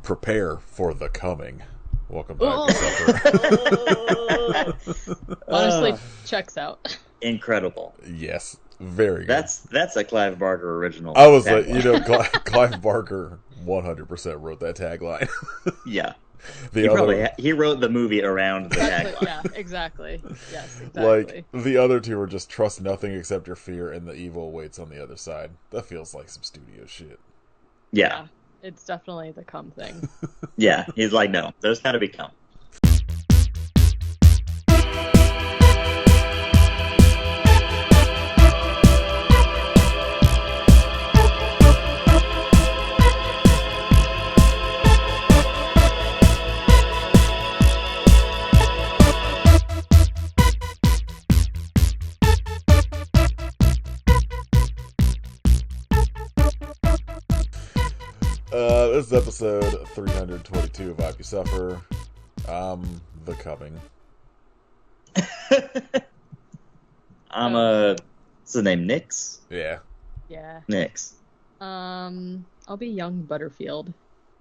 Prepare for the coming. Welcome back Oh. to Supper. Honestly, checks out. Incredible. Yes, very good. That's a Clive Barker original. I was like, tagline. Clive Barker 100% wrote that tagline. Yeah. The He wrote the movie around the tagline. Yeah, exactly. Yes, exactly. Like, the other two are just trust nothing except your fear and the evil waits on the other side. That feels like some studio shit. Yeah. It's definitely the cum thing. Yeah. He's like, no, there's gotta be cum. This is episode 322 of If You Suffer. The Coming. What's his name? Nix? Yeah. Yeah. Nix. I'll be young Butterfield.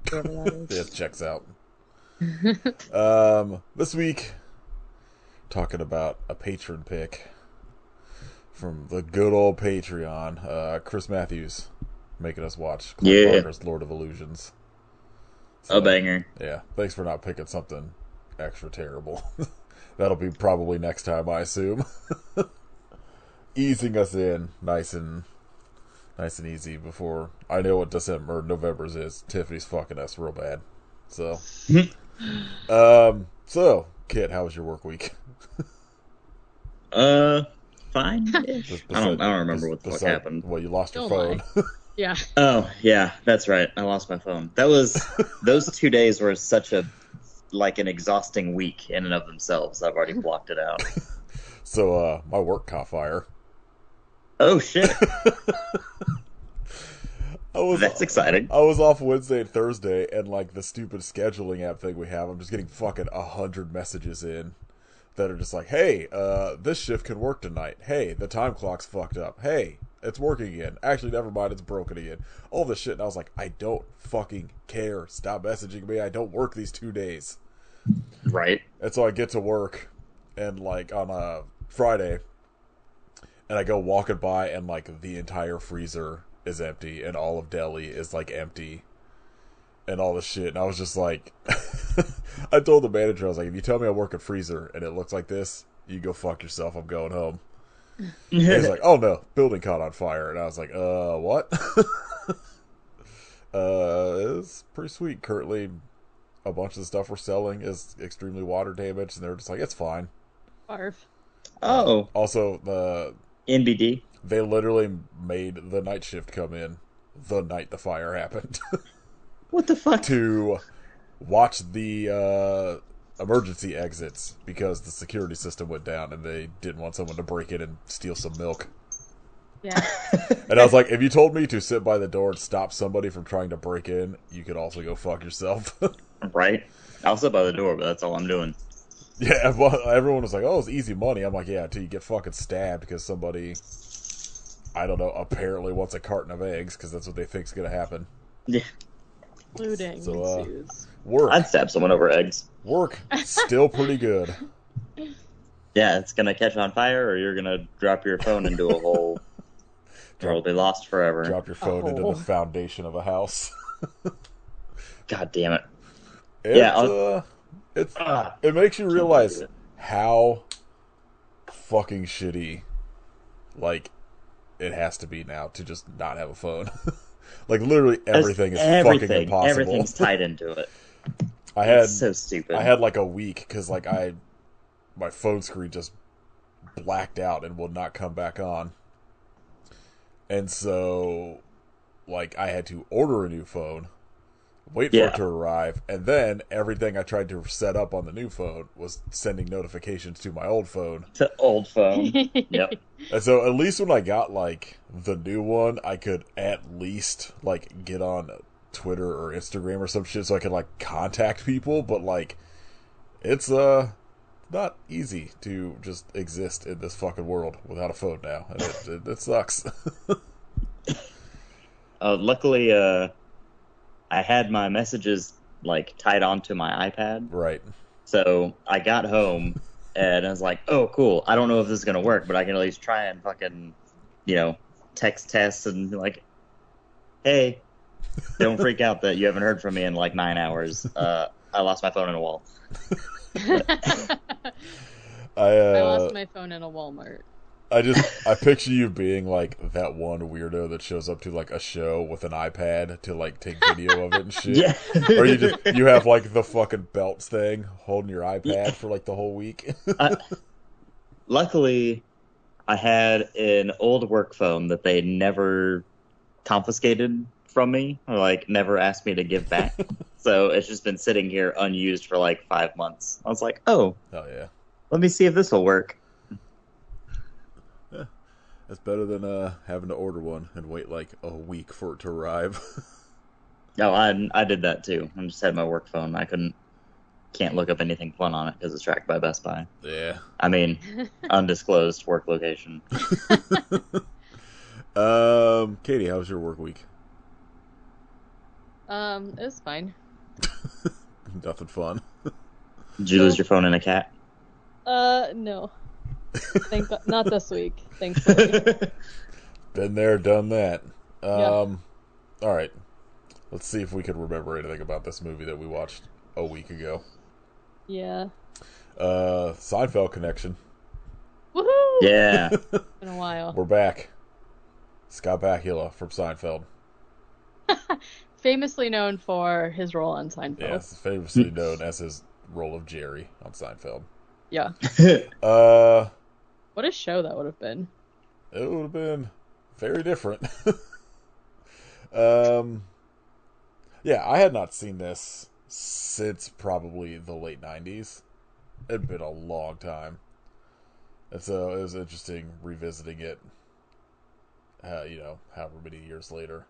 Whoever that is. It checks out. This week, talking about a patron pick from the good old Patreon. Chris Matthews making us watch Clive Barker's Lord of Illusions. So, A banger. Yeah, thanks for not picking something extra terrible. That'll be probably next time, I assume. Easing us in, nice and easy before I know what November's is. Tiffany's fucking us real bad. So, Kit, how was your work week? Fine. I don't remember what the fuck happened. Well, you lost your Don't phone. Yeah. Oh, yeah, that's right. I lost my phone. Those 2 days were such an exhausting week in and of themselves. I've already blocked it out. So, my work caught fire. Oh, shit. That's exciting. I was off Wednesday and Thursday, and the stupid scheduling app thing we have, I'm just getting fucking 100 messages in that are just like, hey, this shift can work tonight. Hey, the time clock's fucked up. Hey, it's working again. Actually, never mind, it's broken again. All this shit, and I was like, I don't fucking care. Stop messaging me. I don't work these 2 days. Right. And so I get to work, and on a Friday, and I go walking by, and the entire freezer is empty, and all of Delhi is empty, and all this shit. And I was just like, I told the manager, I was like, if you tell me I work at freezer and it looks like this, you go fuck yourself. I'm going home. And he's like, oh no, building caught on fire. And I was like, what? It's pretty sweet. Currently, a bunch of the stuff we're selling is extremely water damaged, and they're just like, it's fine. Barf. Oh. Also, NBD. they literally made the night shift come in the night the fire happened. What the fuck? To watch the emergency exits because the security system went down and they didn't want someone to break in and steal some milk. Yeah. And I was like, if you told me to sit by the door and stop somebody from trying to break in, you could also go fuck yourself. Right? I'll sit by the door, but that's all I'm doing. Yeah, well, everyone was like, oh, it's easy money. I'm like, yeah, until you get fucking stabbed because somebody, I don't know, apparently wants a carton of eggs because that's what they think's going to happen. Yeah. Looting So, ensues. Work. I'd stab someone over eggs. Work. Still pretty good. Yeah, it's gonna catch on fire, or you're gonna drop your phone into a hole. Or it'll be lost forever. Drop your phone into Oh. the foundation of a house. God damn it. It makes you realize how fucking shitty it has to be now to just not have a phone. Literally everything is fucking impossible. Everything's tied into it. It's so stupid. I had a week because my phone screen just blacked out and will not come back on. And so I had to order a new phone, wait for it to arrive, and then everything I tried to set up on the new phone was sending notifications to my old phone. The old phone. Yep. And so at least when I got the new one, I could at least get on Twitter or Instagram or some shit so I could contact people, but it's not easy to just exist in this fucking world without a phone now, and it sucks. Luckily, I had my messages like tied onto my iPad. Right. So I got home and I was like, oh, cool. I don't know if this is going to work, but I can at least try and fucking, text Tess and be like, hey, don't freak out that you haven't heard from me in like 9 hours. I lost my phone in a wall. I lost my phone in a Walmart. I picture you being like that one weirdo that shows up to like a show with an iPad to like take video of it and shit. Yeah. Or you have like the fucking belts thing holding your iPad for like the whole week. Luckily, I had an old work phone that they never confiscated from me, or like never asked me to give back. So it's just been sitting here unused for like 5 months. I was like, oh yeah. Let me see if this will work. Yeah. That's better than having to order one and wait like a week for it to arrive. No, I did that too. I just had my work phone. I can't look up anything fun on it because it's tracked by Best Buy. Yeah. I mean, undisclosed work location. Katie, how was your work week? It was fine. Nothing fun. Did you lose your phone in a cat? No. Not this week, thankfully. Been there, done that. Yeah. All right. Let's see if we can remember anything about this movie that we watched a week ago. Yeah. Seinfeld connection. Woohoo! Yeah. Been a while. We're back. Scott Bakula from Seinfeld. Famously known for his role on Seinfeld. Yes, famously known as his role of Jerry on Seinfeld. Yeah. Uh, What a show that would have been. It would have been very different. Yeah, I had not seen this since probably the late 90s. It'd been a long time. And so it was interesting revisiting it, however many years later.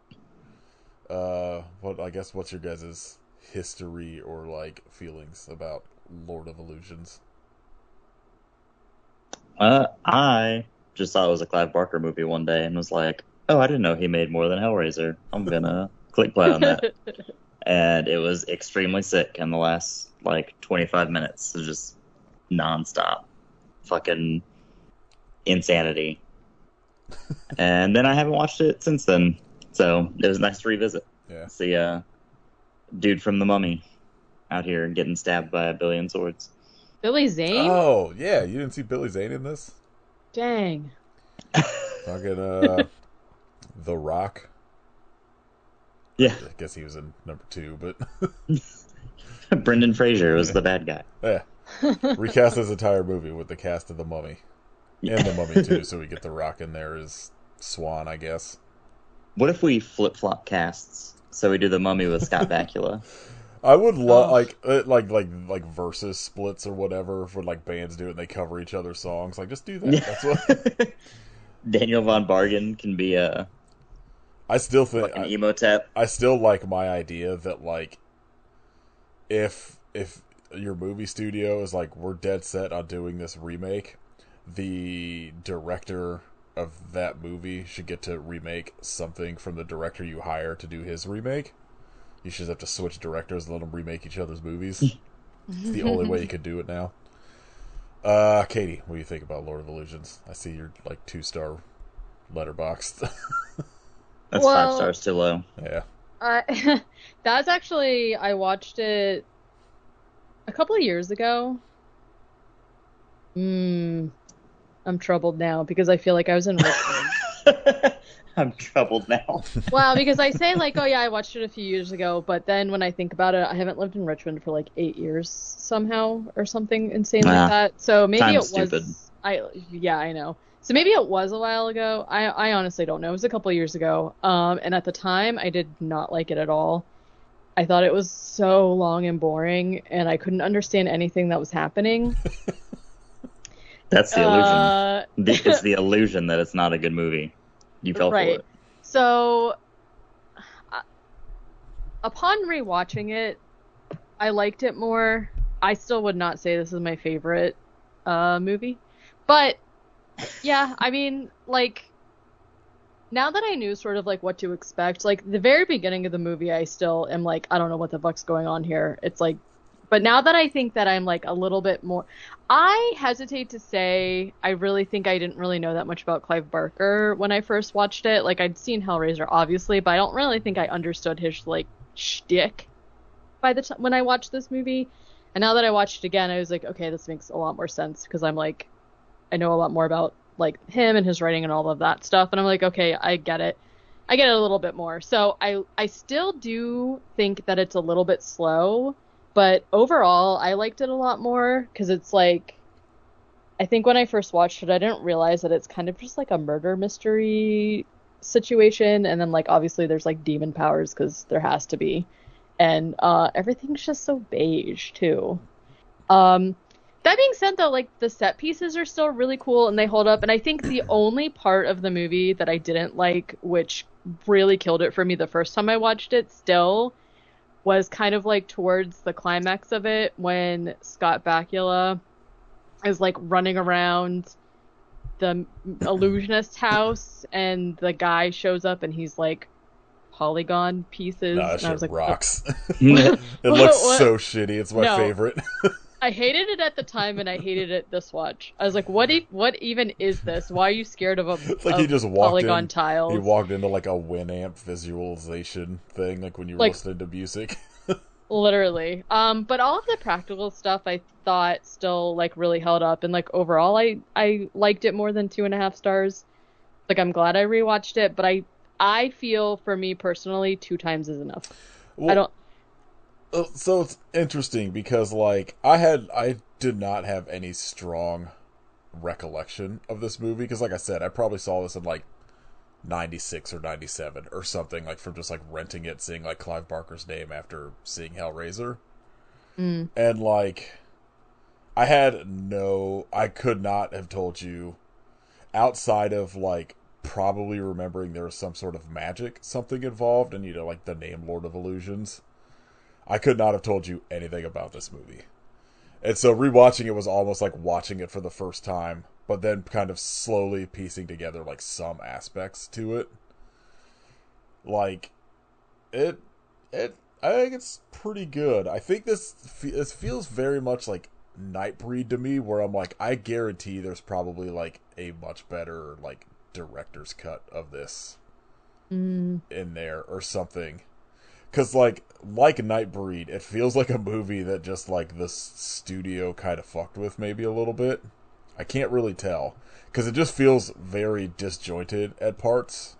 What's your guys' history or like feelings about Lord of Illusions? I just thought it was a Clive Barker movie one day and was like, oh, I didn't know he made more than Hellraiser. I'm gonna click play on that. And it was extremely sick in the last, 25 minutes. It was just nonstop. Fucking insanity. And then I haven't watched it since then. So it was nice to revisit. Yeah. See dude from The Mummy out here getting stabbed by a billion swords. Billy Zane? Oh, yeah. You didn't see Billy Zane in this? Dang. Fucking, The Rock. Yeah. I guess he was in number 2, but... Brendan Fraser was the bad guy. Yeah. Recast this entire movie with the cast of The Mummy. And The Mummy, too, so we get The Rock in there as Swan, I guess. What if we flip-flop casts? So we do The Mummy with Scott Bakula. I would love like versus splits or whatever for like bands do it and they cover each other's songs. Like just do that. That's what Daniel Von Bargen can be a I still think an emo tap. I still like my idea that like if your movie studio is like we're dead set on doing this remake, the director of that movie should get to remake something from the director you hire to do his remake. You should have to switch directors and let them remake each other's movies. It's the only way you could do it now. Katie, what do you think about Lord of Illusions? I see you're like 2-star letterboxed. That's 5 stars too low. Yeah. That's actually, I watched it a couple of years ago. I'm troubled now because I feel like I was in Richmond. I'm troubled now. Well, because I say like, oh yeah, I watched it a few years ago, but then when I think about it, I haven't lived in Richmond for like 8 years somehow or something insane like that. So maybe it was stupid. I know. So maybe it was a while ago. I honestly don't know. It was a couple of years ago. And at the time I did not like it at all. I thought it was so long and boring and I couldn't understand anything that was happening. That's the illusion. It's the illusion that it's not a good movie. You fell for it. So, upon rewatching it, I liked it more. I still would not say this is my favorite movie. But, yeah, I mean, like, now that I knew sort of like what to expect, like the very beginning of the movie, I still am like, I don't know what the fuck's going on here. It's like, but now that I think that I'm like a little bit more, I hesitate to say I really think I didn't really know that much about Clive Barker when I first watched it. Like I'd seen Hellraiser, obviously, but I don't really think I understood his like shtick by the time when I watched this movie. And now that I watched it again, I was like, okay, this makes a lot more sense because I'm like, I know a lot more about like him and his writing and all of that stuff. And I'm like, okay, I get it. I get it a little bit more. So I still do think that it's a little bit slow, but overall I liked it a lot more because it's like, I think when I first watched it, I didn't realize that it's kind of just like a murder mystery situation. And then like, obviously there's like demon powers because there has to be. And everything's just so beige too. That being said, though, like the set pieces are still really cool and they hold up. And I think the only part of the movie that I didn't like, which really killed it for me the first time I watched it, still was kind of like towards the climax of it when Scott Bakula is like running around the illusionist's house and the guy shows up and he's like polygon pieces. Nah, that and shit I was like, rocks. Yeah. It looks what? so shitty. It's my No. favorite. I hated it at the time and I hated it this watch. I was like, what even is this? Why are you scared of It's like he just walked polygon in. tiles? He walked into like a Winamp visualization thing, like when you were Like- listening to music. Literally. But all of the practical stuff I thought still like really held up, and like overall I liked it more than 2.5 stars. Like I'm glad I rewatched it, but I feel for me personally 2 times is enough. Well, I don't. So it's interesting because like I did not have any strong recollection of this movie because like I said, I probably saw this in like 96 or 97 or something, like from just like renting it, seeing like Clive Barker's name after seeing Hellraiser. And like I could not have told you outside of like probably remembering there was some sort of magic something involved and like the name Lord of Illusions. I could not have told you anything about this movie. And so rewatching it was almost like watching it for the first time, but then kind of slowly piecing together like some aspects to it. Like it I think it's pretty good. I think this feels very much like Nightbreed to me, where I'm like, I guarantee there's probably like a much better like director's cut of this in there or something. Because, like Nightbreed, it feels like a movie that just, like, the studio kind of fucked with maybe a little bit. I can't really tell. Because it just feels very disjointed at parts.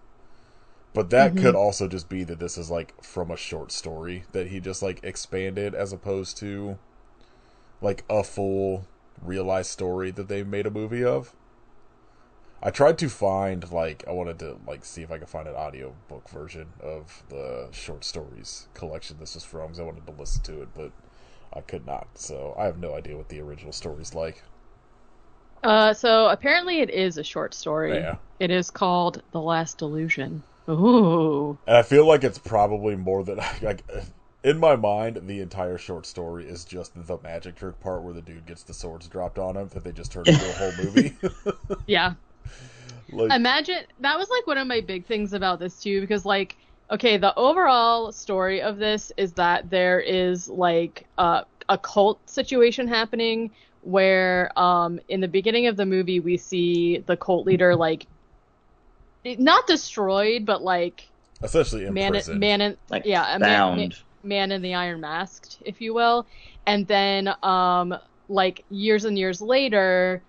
But that could also just be that this is, like, from a short story that he just, like, expanded as opposed to, like, a full realized story that they made a movie of. I tried to find, like, I wanted to, like, see if I could find an audiobook version of the short stories collection this was from, because I wanted to listen to it, but I could not. So I have no idea what the original story's like. So apparently it is a short story. Yeah. It is called The Last Illusion. Ooh. And I feel like it's probably more than, like, in my mind, the entire short story is just the magic trick part where the dude gets the swords dropped on him that they just turned into a whole movie. Yeah. Like, Imagine that was like one of my big things about this too, because like, okay, the overall story of this is that there is like a cult situation happening where in the beginning of the movie we see the cult leader like not destroyed but like essentially imprisoned. man in Like, yeah, bound. man in the Iron Masked, if you will. And then like years and years later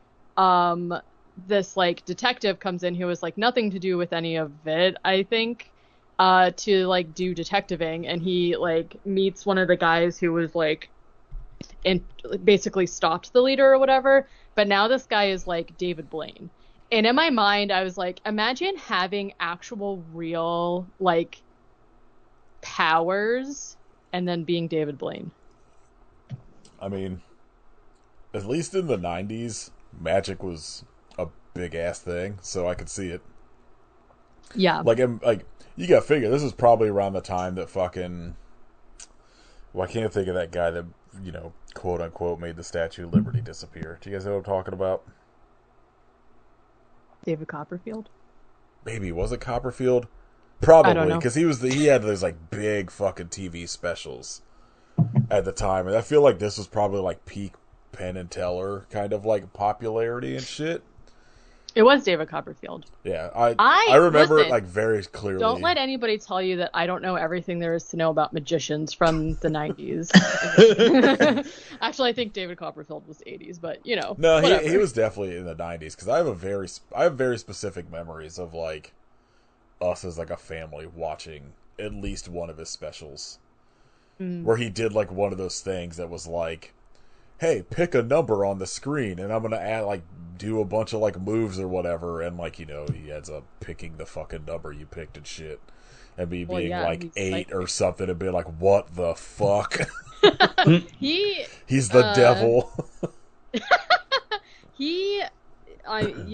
this like detective comes in who has like nothing to do with any of it, I think, to like do detectiving, and he like meets one of the guys who was like and basically stopped the leader or whatever, but now this guy is like David Blaine. And in my mind I was like, imagine having actual real like powers and then being David Blaine. I mean, at least in the 90s, magic was a big ass thing, so I could see it. Yeah. Like you gotta figure, this is probably around the time that fucking... Well, I can't think of that guy that, you know, quote unquote, made the Statue of Liberty disappear. Do you guys know what I'm talking about? David Copperfield. maybe was it Copperfield? I Probably, don't know. because he had those like big fucking TV specials at the time, and I feel like this was probably like peak Penn and Teller kind of like popularity and shit. It was David Copperfield. Yeah, I remember it like very clearly. Don't let anybody tell you that I don't know everything there is to know about magicians from the 90s. Actually, I think David Copperfield was 80s, but you know. No, whatever. he was definitely in the 90s because I have very specific memories of like us as like a family watching at least one of his specials where he did like one of those things that was like, hey, pick a number on the screen and I'm gonna add like do a bunch of like moves or whatever, and like, you know, he ends up picking the fucking number you picked and shit, and me being like 8 or something and being like, what the fuck? He's the devil. You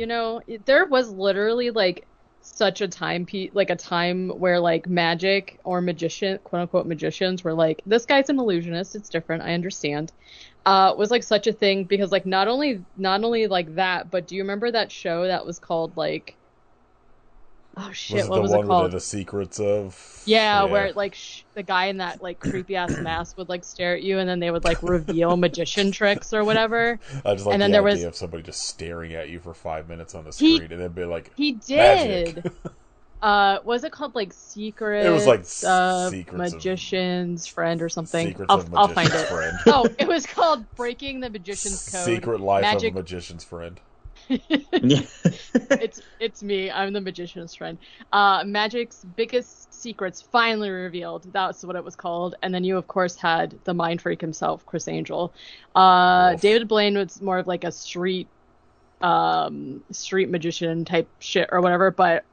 know, there was literally like such a time where like magic or magician, quote unquote magicians, were like, this guy's an illusionist, it's different, I understand. Was like such a thing because like not only like that, but do you remember that show that was called like, oh shit, what was it called? The Secrets of... Yeah, where like the guy in that like creepy ass mask would like stare at you, and then they would like reveal magician tricks or whatever. I just like and then the there idea was of somebody just staring at you for 5 minutes on the screen, and then be like, he did. Magic. Was it called like Secrets? It was like Secrets Magician's Friend or something. Secrets of I'll find Magician's it. Friend. Oh, it was called Breaking the Magician's Code. Secret Life Magic... of a Magician's Friend. It's me. I'm the magician's friend. Magic's biggest secrets finally revealed. That's what it was called. And then you, of course, had the mind freak himself, Chris Angel. David Blaine was more of like a street magician type shit or whatever. But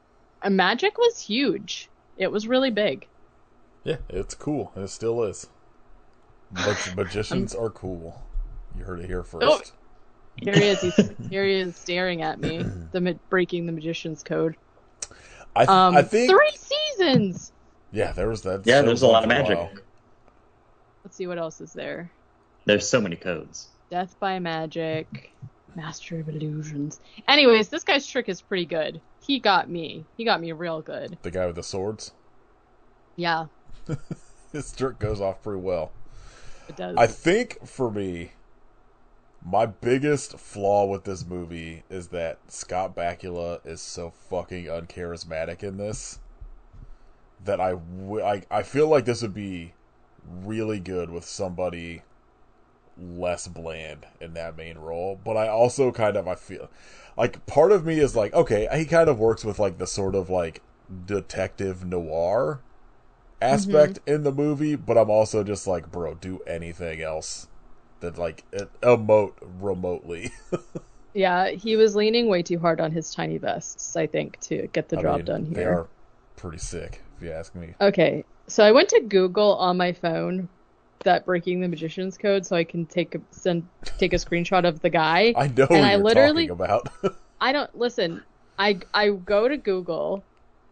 Magic was huge. It was really big. Yeah, it's cool, and it still is. Magicians are cool. You heard it here first. Oh. Here he is. Here he is staring at me. Breaking the Magician's Code. I think 3 seasons. Yeah, there was that. Yeah, there's a lot of magic. Let's see what else is there. There's so many codes. Death by Magic, Master of Illusions. Anyways, this guy's trick is pretty good. He got me. He got me real good. The guy with the swords. Yeah. His trick goes off pretty well. It does. I think for me, my biggest flaw with this movie is that Scott Bakula is so fucking uncharismatic in this that I feel like this would be really good with somebody less bland in that main role. But I also I feel like part of me is like, okay, he kind of works with like the sort of like detective noir aspect in the movie, but I'm also just like, bro, do anything else that like emote remotely. Yeah, he was leaning way too hard on his tiny vests, I think, to get the job done here. They are pretty sick, if you ask me. Okay, so I went to Google on my phone that Breaking the Magician's Code so I can take a screenshot of the guy. I know what you're talking about. I don't listen. I go to Google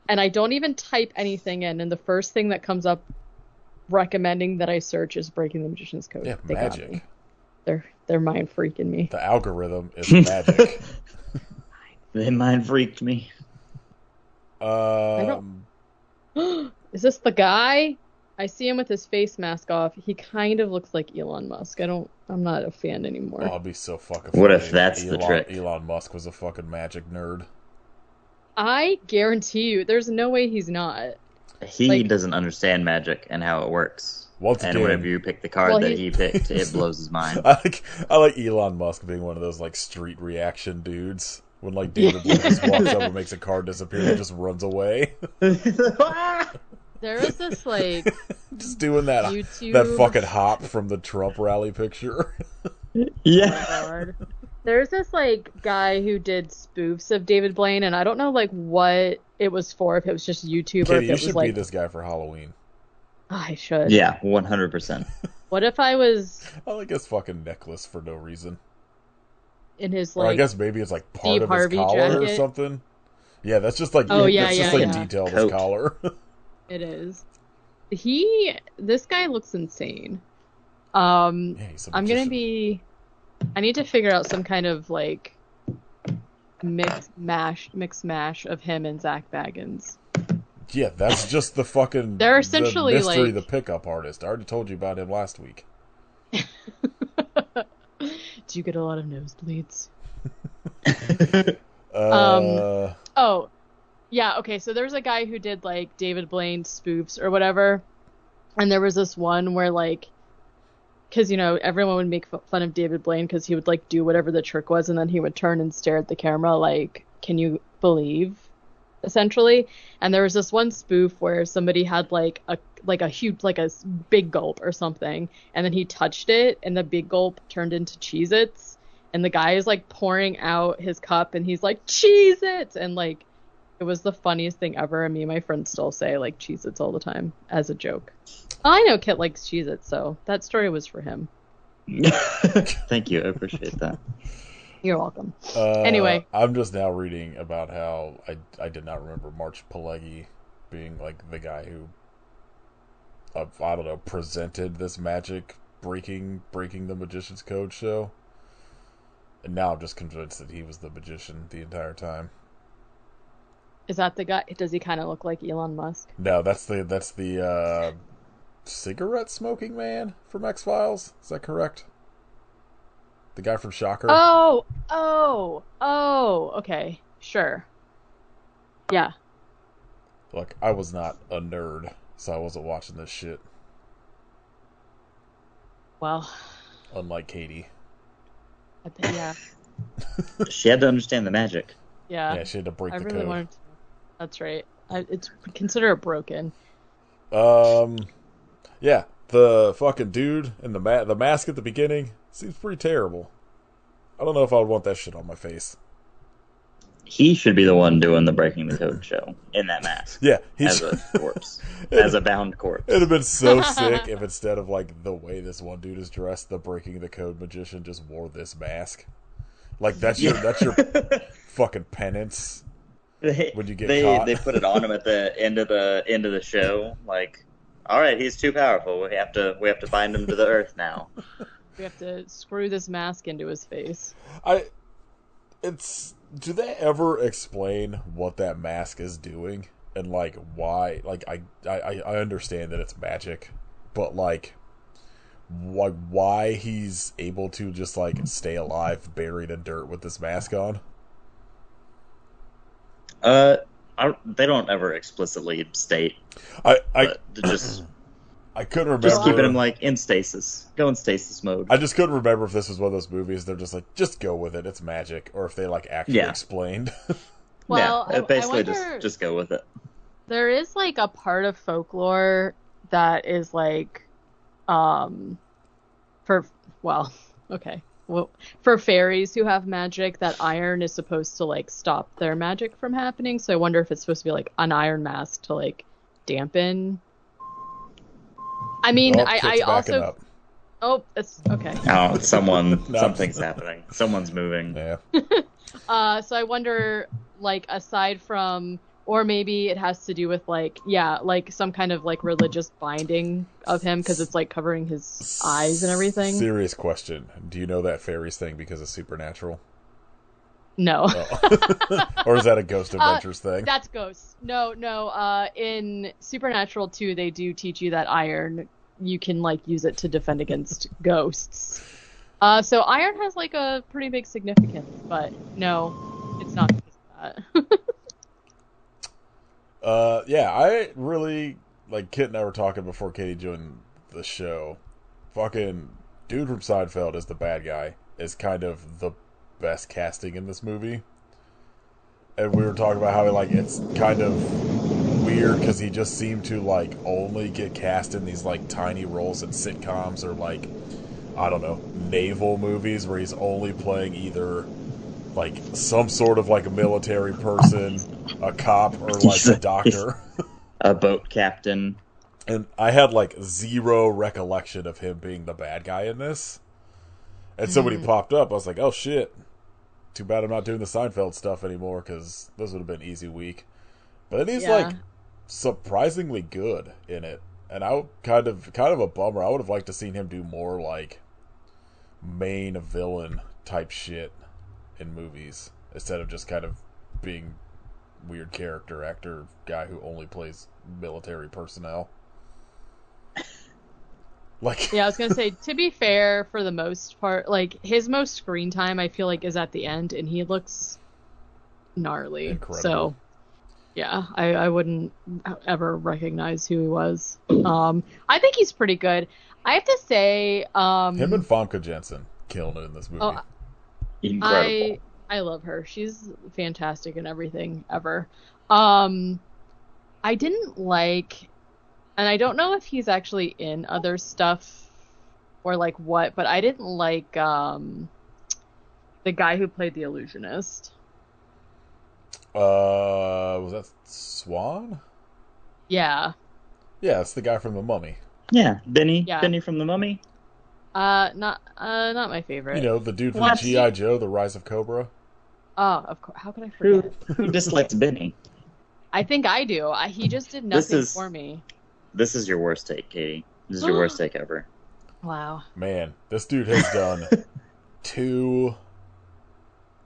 and I don't even type anything in, and the first thing that comes up recommending that I search is Breaking the Magician's Code. Yeah, they magic. got me. They're mind freaking me. The algorithm is magic. They mind freaked me. Is this the guy? I see him with his face mask off. He kind of looks like Elon Musk. I'm not a fan anymore. Oh, I'd be so fucking funny. What if that's the trick? Elon Musk was a fucking magic nerd. I guarantee you, there's no way he's not. He doesn't understand magic and how it works. Once again, whenever you pick the card that he picked, it blows his mind. I like Elon Musk being one of those like street reaction dudes. When like David Blaine just walks up and makes a card disappear and just runs away. There was this like just doing that YouTube... that fucking hop from the Trump rally picture. Yeah. There's this like guy who did spoofs of David Blaine, and I don't know like what it was for, if it was just YouTube or if it was like. You should be this guy for Halloween. I should. Yeah, 100%. What if I was? I like his fucking necklace for no reason. In his or like. I guess maybe it's like part Steve of Harvey his collar jacket. or something. Yeah, that's just like detail of his collar. It is. This guy looks insane. Yeah, he's a I'm gonna be. I need to figure out some kind of like mixed mash of him and Zach Baggins. Yeah, that's just the fucking They're essentially the mystery, like the pickup artist. I already told you about him last week. Do you get a lot of nosebleeds? Uh, Oh, yeah, okay, so there's a guy who did like David Blaine spoofs or whatever, and there was this one where like, because everyone would make fun of David Blaine because he would like do whatever the trick was, and then he would turn and stare at the camera like, "Can you believe?" Essentially. And there was this one spoof where somebody had like a huge like a big gulp or something, and then he touched it, and the big gulp turned into Cheez-Its, and the guy is like pouring out his cup, and he's like, "Cheez-Its!" And like, it was the funniest thing ever, and me and my friends still say like Cheez-Its all the time as a joke. I know Kit likes Cheez-Its, so that story was for him. Thank you. I appreciate that. You're welcome. Anyway. I'm just now reading about how I did not remember March Pileggi being like the guy who, I don't know, presented this magic breaking the Magician's Code show. And now I'm just convinced that he was the magician the entire time. Is that the guy? Does he kind of look like Elon Musk? No, that's the cigarette smoking man from X-Files. Is that correct? The guy from Shocker? Oh, okay. Sure. Yeah. Look, I was not a nerd, so I wasn't watching this shit. Well. Unlike Katie. Yeah. She had to understand the magic. Yeah. Yeah, she had to break the really code. Wanted to. That's right. It's consider it broken. Yeah, the fucking dude in the mask at the beginning seems pretty terrible. I don't know if I would want that shit on my face. He should be the one doing the Breaking the Code show in that mask. Yeah, as a corpse, as a bound corpse. It'd have been so sick if instead of like the way this one dude is dressed, the Breaking the Code magician just wore this mask. Like that's your fucking penance. When you get caught. They put it on him at the end of the show. Like, all right, he's too powerful. We have to bind him to the earth now. We have to screw this mask into his face. Do they ever explain what that mask is doing and like why? Like I understand that it's magic, but like why he's able to just like stay alive buried in dirt with this mask on? They don't ever explicitly state. I couldn't remember. Just keeping him like in stasis, go in stasis mode. I just couldn't remember if this was one of those movies they're just like, just go with it, it's magic, or if they like actually explained. Well, yeah, basically I wonder, just go with it. There is like a part of folklore that is like, for fairies who have magic, that iron is supposed to like stop their magic from happening. So I wonder if it's supposed to be like an iron mask to like dampen. I mean, I also. Up. Oh, it's okay. Oh, something's happening. Someone's moving. Yeah. So I wonder, like, aside from, or maybe it has to do with like some kind of like religious binding of him because it's like covering his eyes and everything. Serious question. Do you know that fairies thing because of Supernatural? No. Oh. Or is that a Ghost Adventures thing? That's Ghosts. No. In Supernatural 2, they do teach you that iron, you can like use it to defend against ghosts. So iron has like a pretty big significance, but no, it's not because of that. Yeah, I really, like, Kit and I were talking before Katie joined the show. Fucking dude from Seinfeld is the bad guy, is kind of the best casting in this movie. And we were talking about how, like, it's kind of weird because he just seemed to, like, only get cast in these, like, tiny roles in sitcoms or, like, I don't know, naval movies where he's only playing either, like, some sort of, like, a military person, a cop, or, like, a doctor. A boat captain. And I had, like, zero recollection of him being the bad guy in this. And so when he popped up, I was like, oh, shit. Too bad I'm not doing the Seinfeld stuff anymore, because this would have been an easy week. But then he's, like, surprisingly good in it. And I kind of a bummer. I would have liked to seen him do more, like, main villain type shit in movies instead of just kind of being weird character actor guy who only plays military personnel. Like, Yeah, I was gonna say, to be fair, for the most part, like his most screen time, I feel like is at the end, and he looks gnarly. Incredible. So, yeah, I wouldn't ever recognize who he was. I think he's pretty good. I have to say, him and Famke Janssen killing it in this movie. Oh, Incredible. I love her. She's fantastic in everything ever. I didn't like, and I don't know if he's actually in other stuff or like what, but I didn't like the guy who played the illusionist. Was that Swan? Yeah. Yeah, it's the guy from The Mummy. Yeah, Benny. Yeah. Benny from the Mummy. Not my favorite. You know, the dude from What? G.I. Joe, The Rise of Cobra. Oh, of course. How could I Who forget? dislikes Benny? I think I do. He just did nothing is- for me. This is your worst take, Katie. This is your worst take ever. Wow. Man, this dude has done 2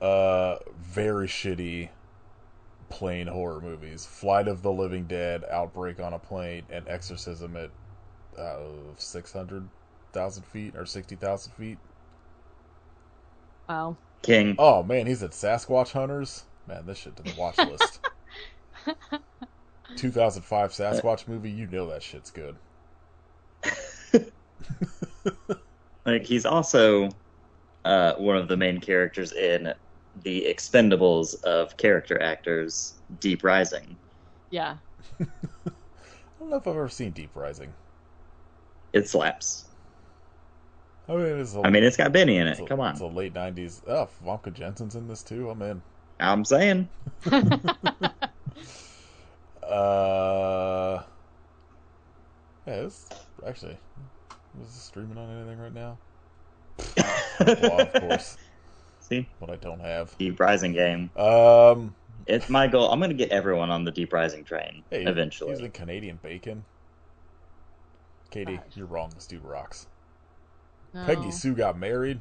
very shitty plane horror movies. Flight of the Living Dead, Outbreak on a Plane, and Exorcism at 600,000 feet or 60,000 feet. Wow. King. Oh man, he's at Sasquatch Hunters. Man, this shit to the watch list. 2005 Sasquatch movie, you know that shit's good. Like, he's also one of the main characters in the Expendables of character actors, Deep Rising. Yeah. I don't know if I've ever seen Deep Rising. It slaps. I mean, It's got Benny in it. it's a, Come It's a on. late 90s. Oh, Famke Janssen's in this too. I'm in. I'm saying. Yeah, this actually, is this streaming on anything right now? Well, of course, See? what I don't have. Deep Rising game. Um, It's my goal. I'm going to get everyone on the Deep Rising train hey, eventually. he's in Canadian Bacon. Katie, Gosh. you're wrong. This dude rocks. No. Peggy Sue got married.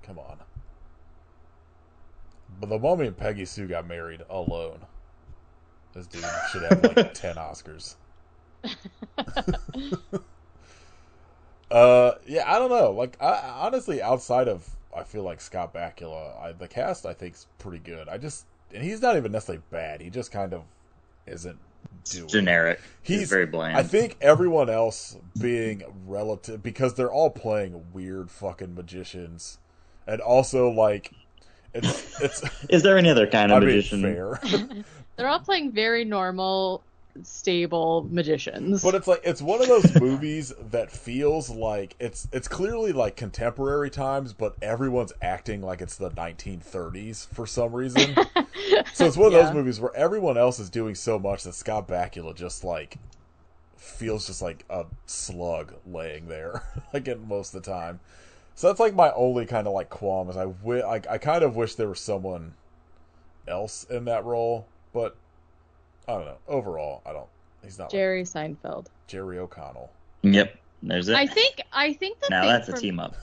Come on. But the moment Peggy Sue got married alone, this dude should have like 10 Oscars. Yeah, I don't know. Like, I honestly, outside of, I feel like Scott Bakula, the cast I think's pretty good. And he's not even necessarily bad. He just kind of isn't doing. Generic. He's He's very bland. I think everyone else being relative, because they're all playing weird fucking magicians, and also like it's. Is there any other kind of I mean, magician? fair. They're all playing very normal, stable magicians. But it's like, it's one of those movies that feels like it's clearly like contemporary times, but everyone's acting like it's the 1930s for some reason. So it's one of Yeah. those movies where everyone else is doing so much that Scott Bakula just like feels just like a slug laying there, like in most of the time. So that's like my only kind of like qualm is I kind of wish there was someone else in that role, but I don't know. Overall, he's not like Jerry Seinfeld. Jerry O'Connell. Yep. There's it. I think the Now thing that's a for- team up.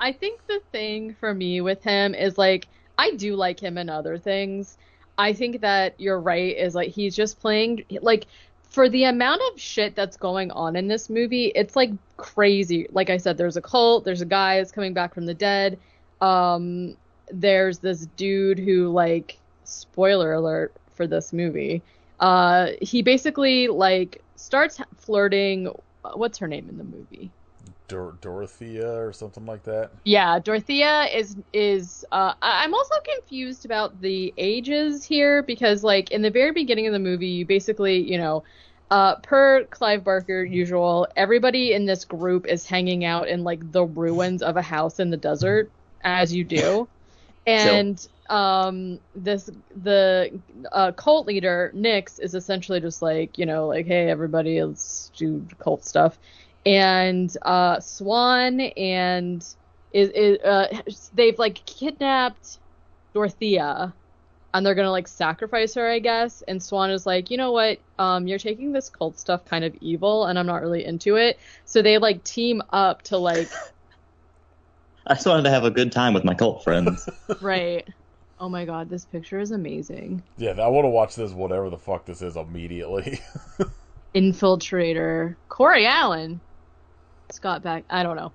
I think the thing for me with him is like I do like him in other things. I think that you're right is like he's just playing like for the amount of shit that's going on in this movie, it's like crazy. Like I said, there's a cult, there's a guy that's coming back from the dead. There's this dude who like spoiler alert for this movie. He basically like starts flirting. What's her name in the movie? Dorothea or something like that. Yeah, Dorothea is I'm also confused about the ages here because like in the very beginning of the movie you basically, per Clive Barker usual, everybody in this group is hanging out in like the ruins of a house in the desert as you do. And the cult leader Nyx is essentially just like, like hey everybody, let's do cult stuff. And Swan and they've like kidnapped Dorothea and they're gonna like sacrifice her, I guess. And Swan is like, you know what? You're taking this cult stuff kind of evil, and I'm not really into it. So they like team up to like I just wanted to have a good time with my cult friends. right. Oh my god, this picture is amazing. Yeah, I want to watch this, whatever the fuck this is, immediately. Infiltrator. Corey Allen. Scott Back. I don't know.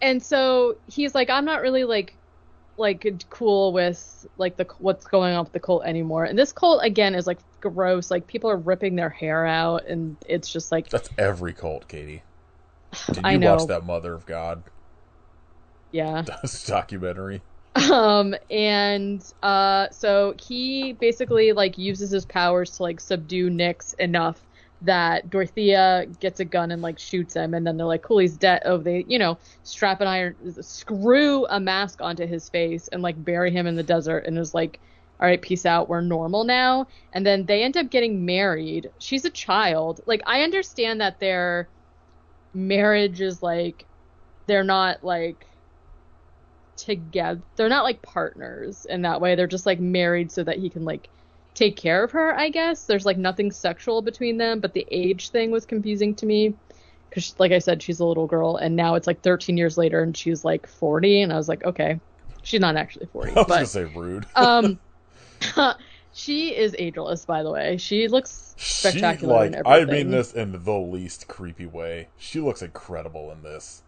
And so he's like, I'm not really like cool with like the what's going on with the cult anymore. And this cult again is like gross. Like people are ripping their hair out, and it's just like that's every cult, Katie. Did I you know. watch that Mother of God Yeah. documentary? And so he basically like uses his powers to like subdue Nix enough that Dorothea gets a gun and like shoots him, and then they're like, cool, he's dead. Oh, they, screw a mask onto his face and like bury him in the desert, and is like, all right, peace out, we're normal now. And then they end up getting married. She's a child. Like, I understand that their marriage is like, they're not like together, they're not like partners in that way. They're just like married so that he can like take care of her, I guess. There's like nothing sexual between them, but the age thing was confusing to me because, like I said, she's a little girl, and now it's like 13 years later and she's like 40, and I was like, okay, she's not actually 40. I was gonna say rude. She is ageless, by the way. She looks spectacular in everything. I mean this in the least creepy way. She looks incredible in this.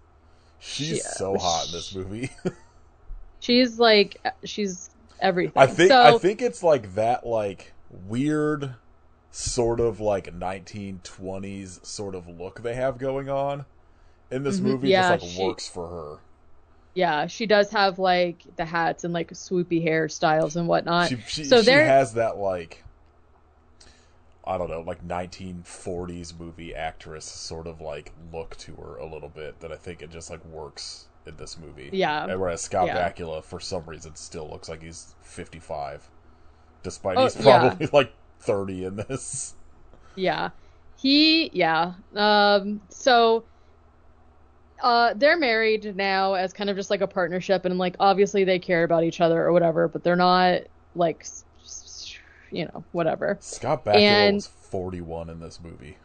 She's so hot in this movie. She's everything. I think it's like that like weird sort of like 1920s sort of look they have going on in this movie just like works for her. Yeah, she does have like the hats and like swoopy hairstyles and whatnot. She has that like, I don't know, like 1940s movie actress sort of like look to her a little bit that I think it just like works in this movie. Yeah. And whereas Scott Bakula, for some reason, still looks like he's 55. Despite he's probably like 30 in this. Yeah. So they're married now as kind of just like a partnership, and like obviously they care about each other or whatever, but they're not like, whatever. Scott Bakula was 41 in this movie.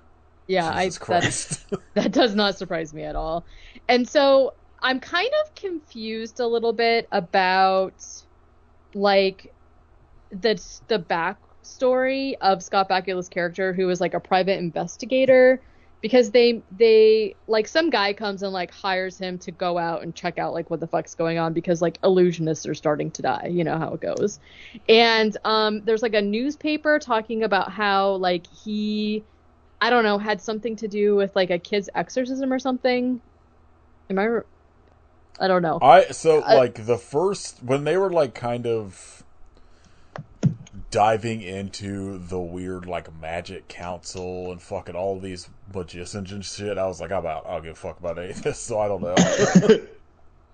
Yeah, Jesus Christ. That does not surprise me at all. And so I'm kind of confused a little bit about like the backstory of Scott Bakula's character, who is like a private investigator, because they like some guy comes and like hires him to go out and check out like what the fuck's going on, because like illusionists are starting to die, you know how it goes. And there's like a newspaper talking about how like he, I don't know, had something to do with like a kid's exorcism or something. I don't know. Like the first, when they were like kind of diving into the weird like magic council and fucking all these magicians and shit, I was like, I'm out. I don't give a fuck about any of this, so I don't know.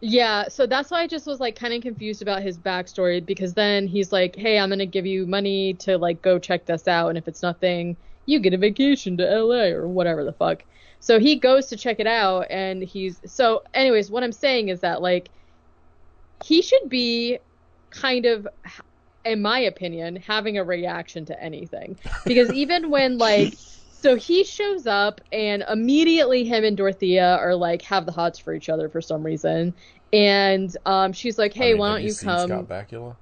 Yeah, so that's why I just was like kind of confused about his backstory, because then he's like, hey, I'm gonna give you money to like go check this out, and if it's nothing, you get a vacation to LA or whatever the fuck. So he goes to check it out, and so anyways, what I'm saying is that like he should be kind of, in my opinion, having a reaction to anything, because even when like, so he shows up and immediately him and Dorothea are like have the hots for each other for some reason, and she's like, hey, why don't you come? Scott Bakula?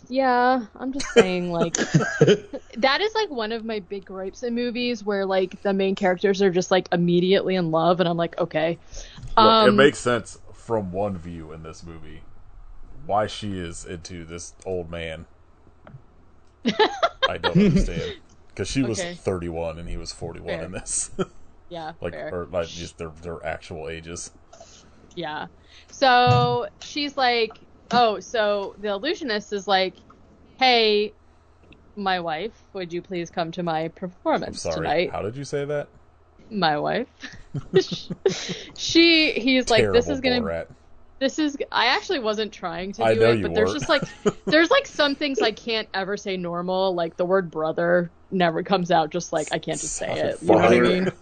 Yeah, I'm just saying, like, that is like one of my big gripes in movies, where like the main characters are just like immediately in love, and I'm like, okay. Well, it makes sense from one view in this movie why she is into this old man. I don't understand, because she was 31 and he was 41 Fair. in this. Yeah, like, fair. or like just their actual ages. Yeah. So she's like, oh, so the illusionist is like, hey, my wife, would you please come to my performance tonight? How did you say that? My wife. He's like, Terrible I actually wasn't trying to I do know it, you but there's weren't. just like, there's like some things I can't ever say normal, like the word brother never comes out, just like, I can't just say it. You know what I mean?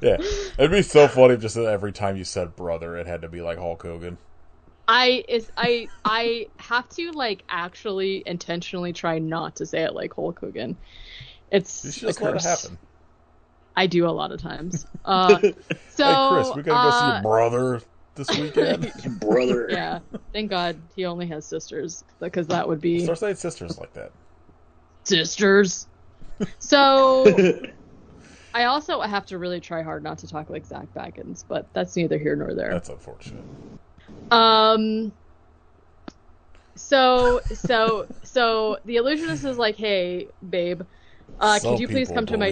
Yeah. It'd be so funny just that every time you said brother, it had to be like Hulk Hogan. I have to like actually intentionally try not to say it like Hulk Hogan. It's You should just a let it curse. happen. I do a lot of times. So Hey, Chris, we gotta go see your brother this weekend. Brother. Yeah, thank God he only has sisters, because that would be Start saying sisters like that. sisters. So I also have to really try hard not to talk like Zach Baggins, but that's neither here nor there. That's unfortunate. So the illusionist is like, hey, babe, could you please come to my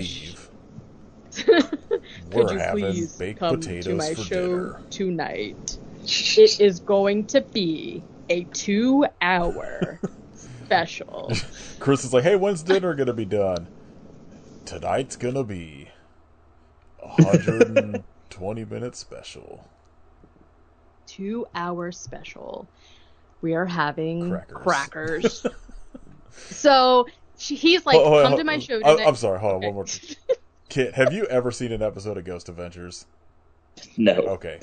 could you please come to my show tonight? It is going to be a 2-hour special. Chris is like, hey, when's dinner gonna be done? Tonight's gonna be 120-minute special. 2-hour special. We are having Crackers. So he's like, come to my show tonight. I'm sorry, hold on, one more. Kit, have you ever seen an episode of Ghost Adventures? No. Okay.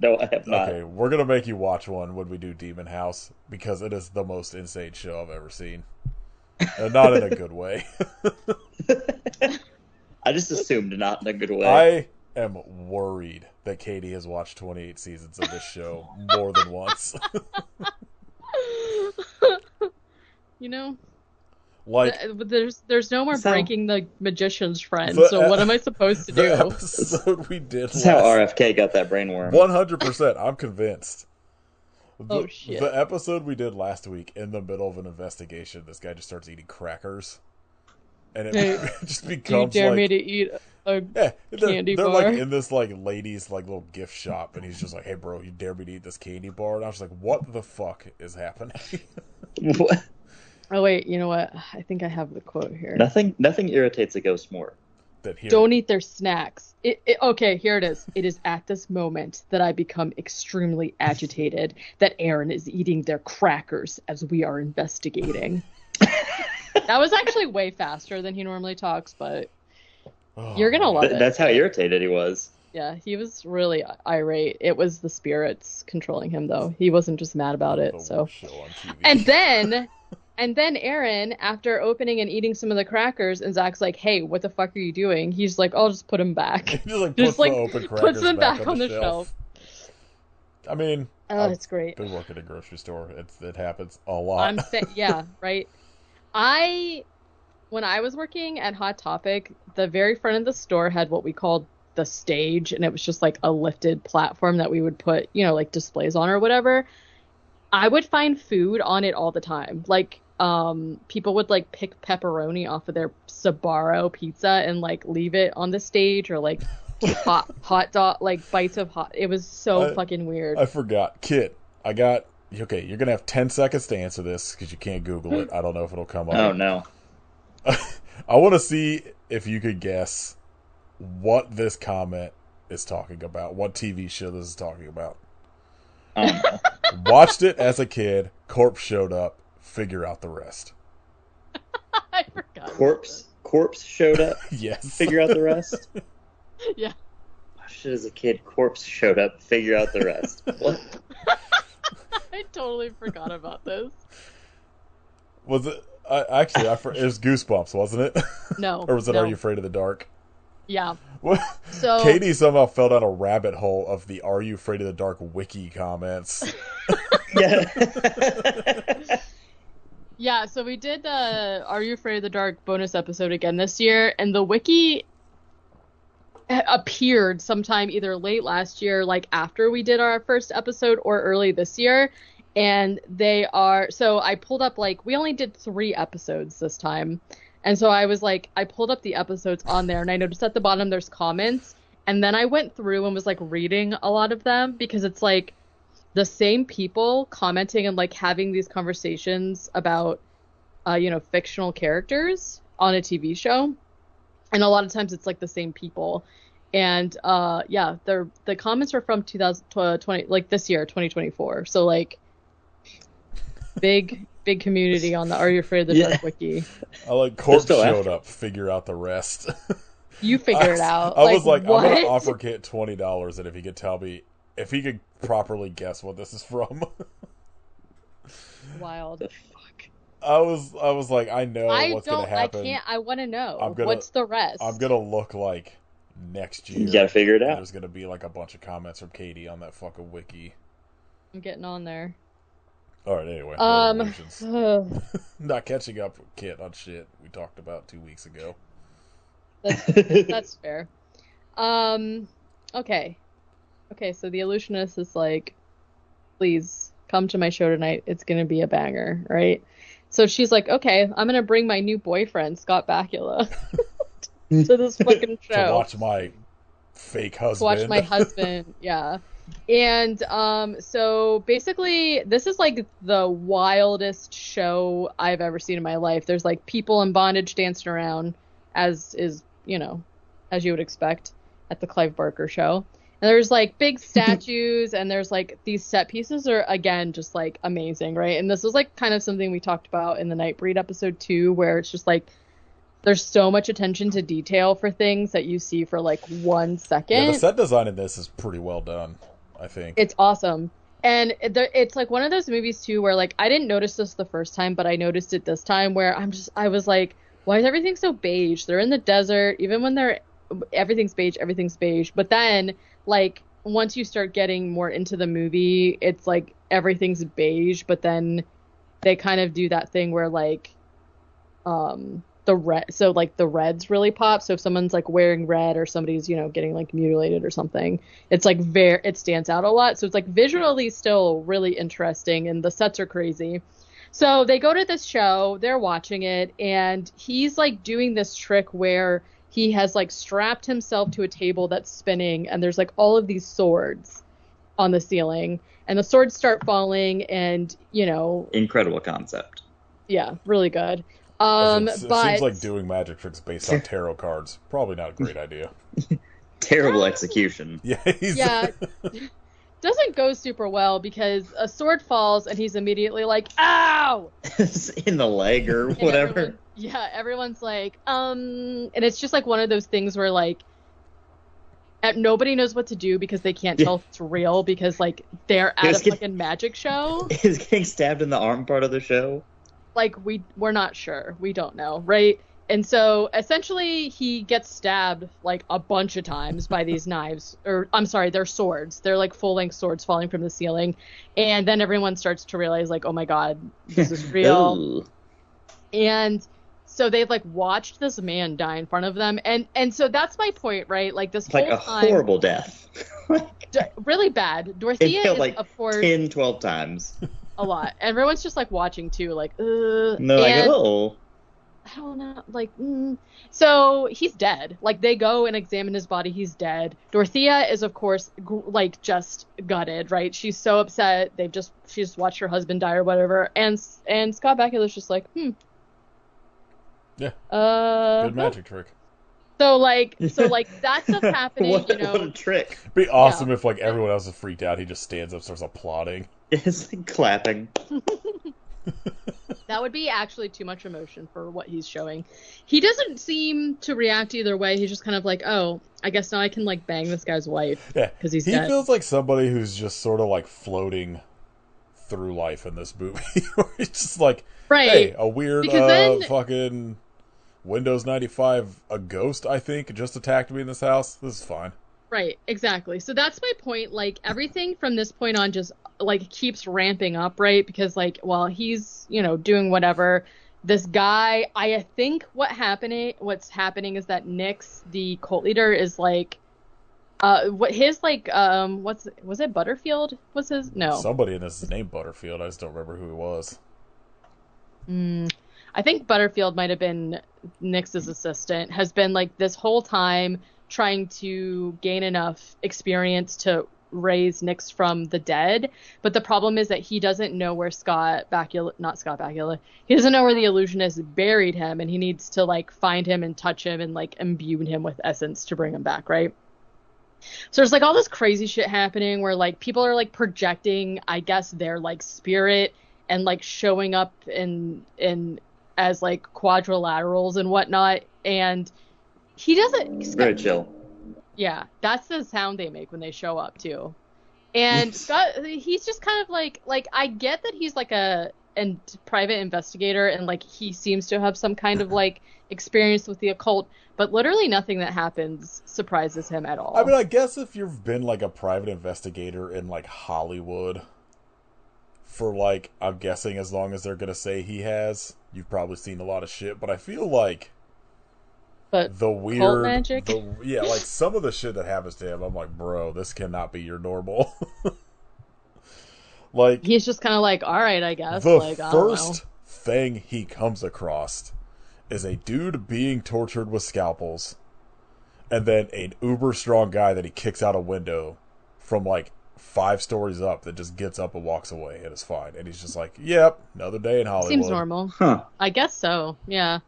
No, I have not. Okay, we're gonna make you watch one when we do Demon House, because it is the most insane show I've ever seen. Not in a good way. I just assumed not in a good way. I am worried that Katie has watched 28 seasons of this show more than once. You know, Like, there's no more So- breaking the magician's friend. The- So what am I supposed to the do? episode we did That's how last, RFK got that brainworm. 100%, I'm convinced. Oh, shit. The episode we did last week, in the middle of an investigation, this guy just starts eating crackers. And it, Hey, it just Do you becomes dare like... me to eat a Yeah, candy they're bar? like in this like ladies like little gift shop, and he's just like, "Hey, bro, you dare me to eat this candy bar?" And I was like, "What the fuck is happening?" What? Oh wait, you know what? I think I have the quote here. Nothing irritates a ghost more. That here, Don't eat their snacks. Okay, here it is. It is at this moment that I become extremely agitated that Aaron is eating their crackers as we are investigating. That was actually way faster than he normally talks, but Oh, you're gonna love it. That's how irritated he was. Yeah, he was really irate. It was the spirits controlling him, though. He wasn't just mad about the it. So, worst show on TV. and then Aaron, after opening and eating some of the crackers, and Zach's like, "Hey, what the fuck are you doing?" He's like, "I'll just put them back." he just like just, puts like, the open puts crackers them back on the shelf. I mean, Oh, I've it's great. been working at a grocery store. It happens a lot. Yeah, right. When I was working at Hot Topic, the very front of the store had what we called the stage, and it was just like a lifted platform that we would put, like displays on or whatever. I would find food on it all the time. Like, people would like pick pepperoni off of their Sbarro pizza and like leave it on the stage, or like hot dog, like bites of hot. It was so fucking weird. I forgot. Kit, okay, you're going to have 10 seconds to answer this because you can't Google it. I don't know if it'll come up. Oh no. I want to see if you could guess what this comment is talking about, what TV show this is talking about. Watched it as a kid, corpse showed up, figure out the rest. I forgot. Corpse showed up. Yes. Figure out the rest. Yeah. Watched it as a kid. Corpse showed up. Figure out the rest. What? I totally forgot about this. Was it? It was Goosebumps, wasn't it? No. Or was it no. Are You Afraid of the Dark? Yeah. What? So Katie somehow fell down a rabbit hole of the Are You Afraid of the Dark wiki comments. Yeah. Yeah, so we did Are You Afraid of the Dark bonus episode again this year, and the wiki appeared sometime either late last year, like after we did our first episode, or early this year. And so I pulled up, like, we only did 3 episodes this time. And so I was like, I pulled up the episodes on there, and I noticed at the bottom there's comments. And then I went through and was like reading a lot of them, because it's like the same people commenting and like having these conversations about, fictional characters on a TV show. And a lot of times it's like the same people. And the comments are from 2020, like this year, 2024. So like big community on the Are You Afraid of the Dark wiki. I like corpse still showed after. up, figure out the rest. You figure it out. I was like, what? I'm gonna offer Kit $20, and if he could tell me, if he could properly guess what this is from. Wild. The fuck. I was like, I know what's gonna happen. I want to know. I'm gonna- What's the rest? I'm gonna look like next year. You gotta figure it out. There's gonna be like a bunch of comments from Katie on that fucking wiki. I'm getting on there. All right, anyway. Resolutions. That's Not catching up with Kit on shit we talked about 2 weeks ago. that's fair. Okay. Okay, so the illusionist is like, please come to my show tonight. It's gonna be a banger, right? So she's like, okay, I'm gonna bring my new boyfriend, Scott Bakula, to this fucking show. To watch my fake husband. To watch my husband, yeah. And so basically, this is like the wildest show I've ever seen in my life. There's like people in bondage dancing around, as is, as you would expect at the Clive Barker show. And there's like big statues, and there's like these set pieces are again just like amazing, right? And this was like kind of something we talked about in the Nightbreed episode 2, where it's just like there's so much attention to detail for things that you see for like 1 second. Yeah, the set design in this is pretty well done, I think. It's awesome. And it's like one of those movies too where like I didn't notice this the first time, but I noticed it this time where I was like, why is everything so beige? They're in the desert, even when everything's beige. But then like once you start getting more into the movie, it's like everything's beige, but then they kind of do that thing where like the reds really pop. So if someone's like wearing red or somebody's getting like mutilated or something, it's like it stands out a lot. So it's like visually still really interesting, and the sets are crazy. So they go to this show, they're watching it, and he's like doing this trick where he has like strapped himself to a table that's spinning, and there's like all of these swords on the ceiling, and the swords start falling, and incredible concept. Yeah, really good. It seems like doing magic tricks based on tarot cards. Probably not a great idea. Terrible execution. Yeah. Doesn't go super well because a sword falls and he's immediately like, ow! In the leg or whatever. Everyone's like, and it's just like one of those things where like nobody knows what to do because they can't tell if it's real because like they're at a fucking magic show. Is getting stabbed in the arm part of the show? Like we're not sure. We don't know, right? And so essentially he gets stabbed like a bunch of times by these knives, or I'm sorry, they're swords. They're like full-length swords falling from the ceiling. And then everyone starts to realize like, oh my God, this is real. And so they've like watched this man die in front of them. And so that's my point, right? Like this whole like a time, horrible death. really bad. Dorothea is like of course 10, 12 times. A lot. Everyone's just like watching too, like, No, like, oh. I don't know, like, So he's dead. Like they go and examine his body. He's dead. Dorothea is of course like just gutted, right? She's so upset. She just watched her husband die or whatever. And Scott Bakula's just like, Yeah. Good magic trick. So like that stuff happening, What a trick. It'd be awesome if like everyone else is freaked out, he just stands up, starts applauding. It's like clapping. That would be actually too much emotion for what he's showing. He doesn't seem to react either way. He's just kind of like, oh, I guess now I can like bang this guy's wife. Yeah, because he's he dead. feels like somebody who's just sort of like floating through life in this movie. Where he's just like, right. Hey, a weird then... fucking Windows 95, a ghost, I think, just attacked me in this house. This is fine. Right, exactly. So that's my point. Like everything from this point on just like keeps ramping up, right? Because like while he's, doing whatever, this guy, I think what's happening is that Nix, the cult leader, is like was it Butterfield? What's his Somebody in this is named Butterfield. I just don't remember who it was. I think Butterfield might have been Nix's assistant, has been like this whole time trying to gain enough experience to raise Nix from the dead. But the problem is that he doesn't know where he doesn't know where the illusionist buried him, and he needs to like find him and touch him and like imbue him with essence to bring him back, right? So there's like all this crazy shit happening where like people are like projecting, I guess, their like spirit and like showing up in as like quadrilaterals and whatnot, and he doesn't. Very chill. Yeah, that's the sound they make when they show up too. And Scott, he's just kind of like I get that he's like an and private investigator, and like he seems to have some kind of like experience with the occult, but literally nothing that happens surprises him at all. I mean, I guess if you've been like a private investigator in like Hollywood for like, I'm guessing as long as they're gonna say he has, you've probably seen a lot of shit. But I feel like but the weird, cult magic? yeah, like some of the shit that happens to him, I'm like, bro, this cannot be your normal. Like, he's just kind of like, all right, I guess. the like, I don't know. first thing he comes across is a dude being tortured with scalpels, and then an uber strong guy that he kicks out a window from like 5 stories up that just gets up and walks away and is fine. And he's just like, yep, another day in Hollywood. Seems normal. Huh. I guess so. Yeah.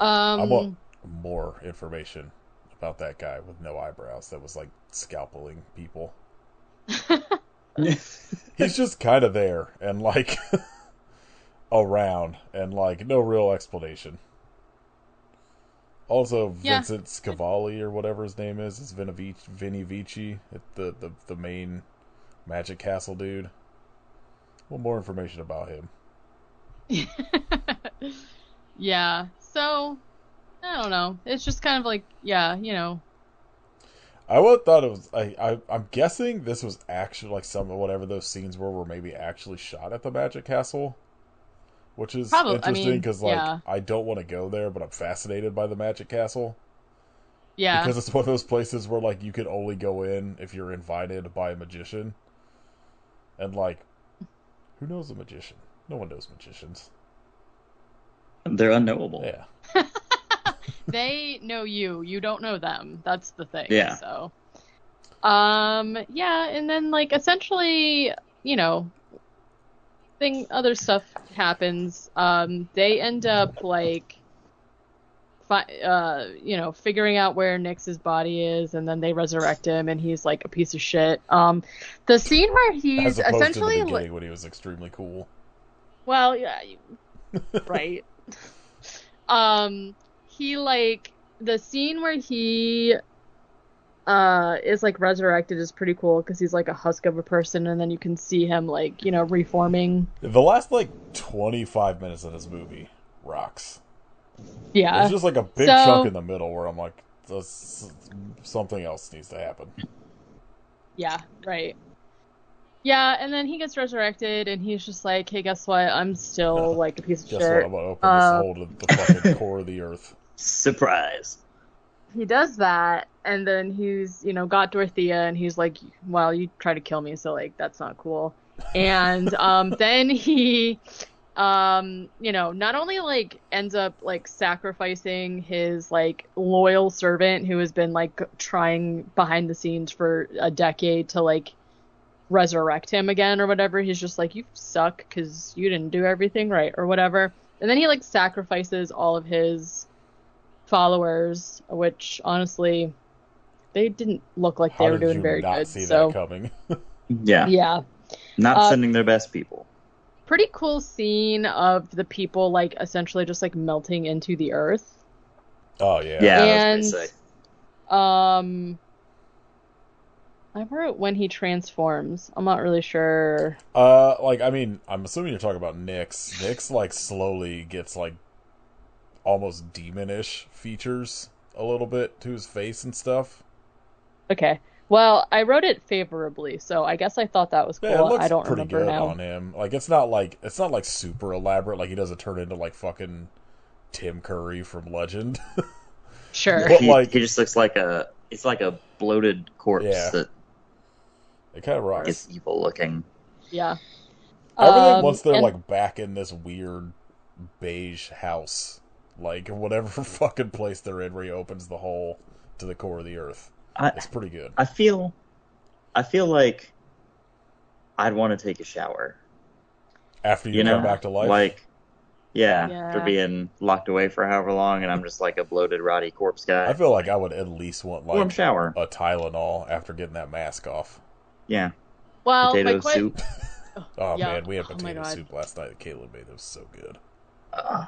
I want more information about that guy with no eyebrows that was like scalpeling people. He's just kind of there and like around and like no real explanation. Also, Yeah. Vincent Scavalli or whatever his name is Vinny Vici, the main Magic Castle dude. A little more information about him. Yeah. So, I don't know. It's just kind of like, yeah, you know. I would have thought it was. I'm guessing this was actually like some of whatever those scenes were maybe actually shot at the Magic Castle, which is interesting because like yeah. I don't want to go there, but I'm fascinated by the Magic Castle Yeah. because it's one of those places where like you can only go in if you're invited by a magician, and like, who knows a magician? No one knows magicians. They're unknowable. Yeah. They know you. You don't know them. That's the thing. Yeah. So, yeah, and then like essentially, you know, other stuff happens. They end up like, you know, figuring out where Nyx's body is, and then they resurrect him, and he's like a piece of shit. The scene where he's As opposed essentially to the beginning when he was extremely cool. well, yeah, right. He like the scene where he is like resurrected is pretty cool because he's like a husk of a person, and then you can see him like, you know, reforming. The last like 25 minutes of this movie rocks. Yeah. There's just like a big chunk in the middle where I'm like, something else needs to happen. Yeah, right. Yeah, and then he gets resurrected, and he's just like, hey, guess what? I'm still like a piece of Guess shit. what? I'm gonna open this hole to the fucking core of the earth. Surprise. He does that, and then he's, you know, got Dorothea, and he's like, well, you tried to kill me, so like that's not cool. And then he you know, not only like ends up like sacrificing his like loyal servant who has been like trying behind the scenes for a decade to like resurrect him again or whatever. He's just like, you suck because you didn't do everything right or whatever. And then he like sacrifices all of his followers, which honestly they didn't look like they How were did doing you very not good. see So that coming? Yeah. yeah. Not sending their best people. Pretty cool scene of the people like essentially just like melting into the earth. Oh yeah. Yeah, And that was pretty sick. I wrote when he transforms. I'm not really sure. Like, I mean, I'm assuming you're talking about Nyx. Nyx like slowly gets like almost demonish features a little bit to his face and stuff. Okay. Well, I wrote it favorably, so I guess I thought that was cool. Yeah, it looks I don't pretty remember good now. on him. Like it's not like super elaborate. Like he doesn't turn into like fucking Tim Curry from Legend. Sure. But, He, like- he just looks like it's like a bloated corpse Yeah. that It kind of rocks. is evil looking. Yeah. Everything once they're and- like back in this weird beige house, like whatever fucking place they're in, where he opens the hole to the core of the earth. It's pretty good. I feel like I'd want to take a shower. After you You know, come back to life, like, yeah, Yeah. for being locked away for however long, and I'm just like a bloated, rotty corpse guy. I feel like I would at least want Warm like shower. a Tylenol after getting that mask off. Yeah, well, potato my que- soup. Oh Yeah. man, we had Oh my potato God. soup last night that Caitlin made. It was so good. I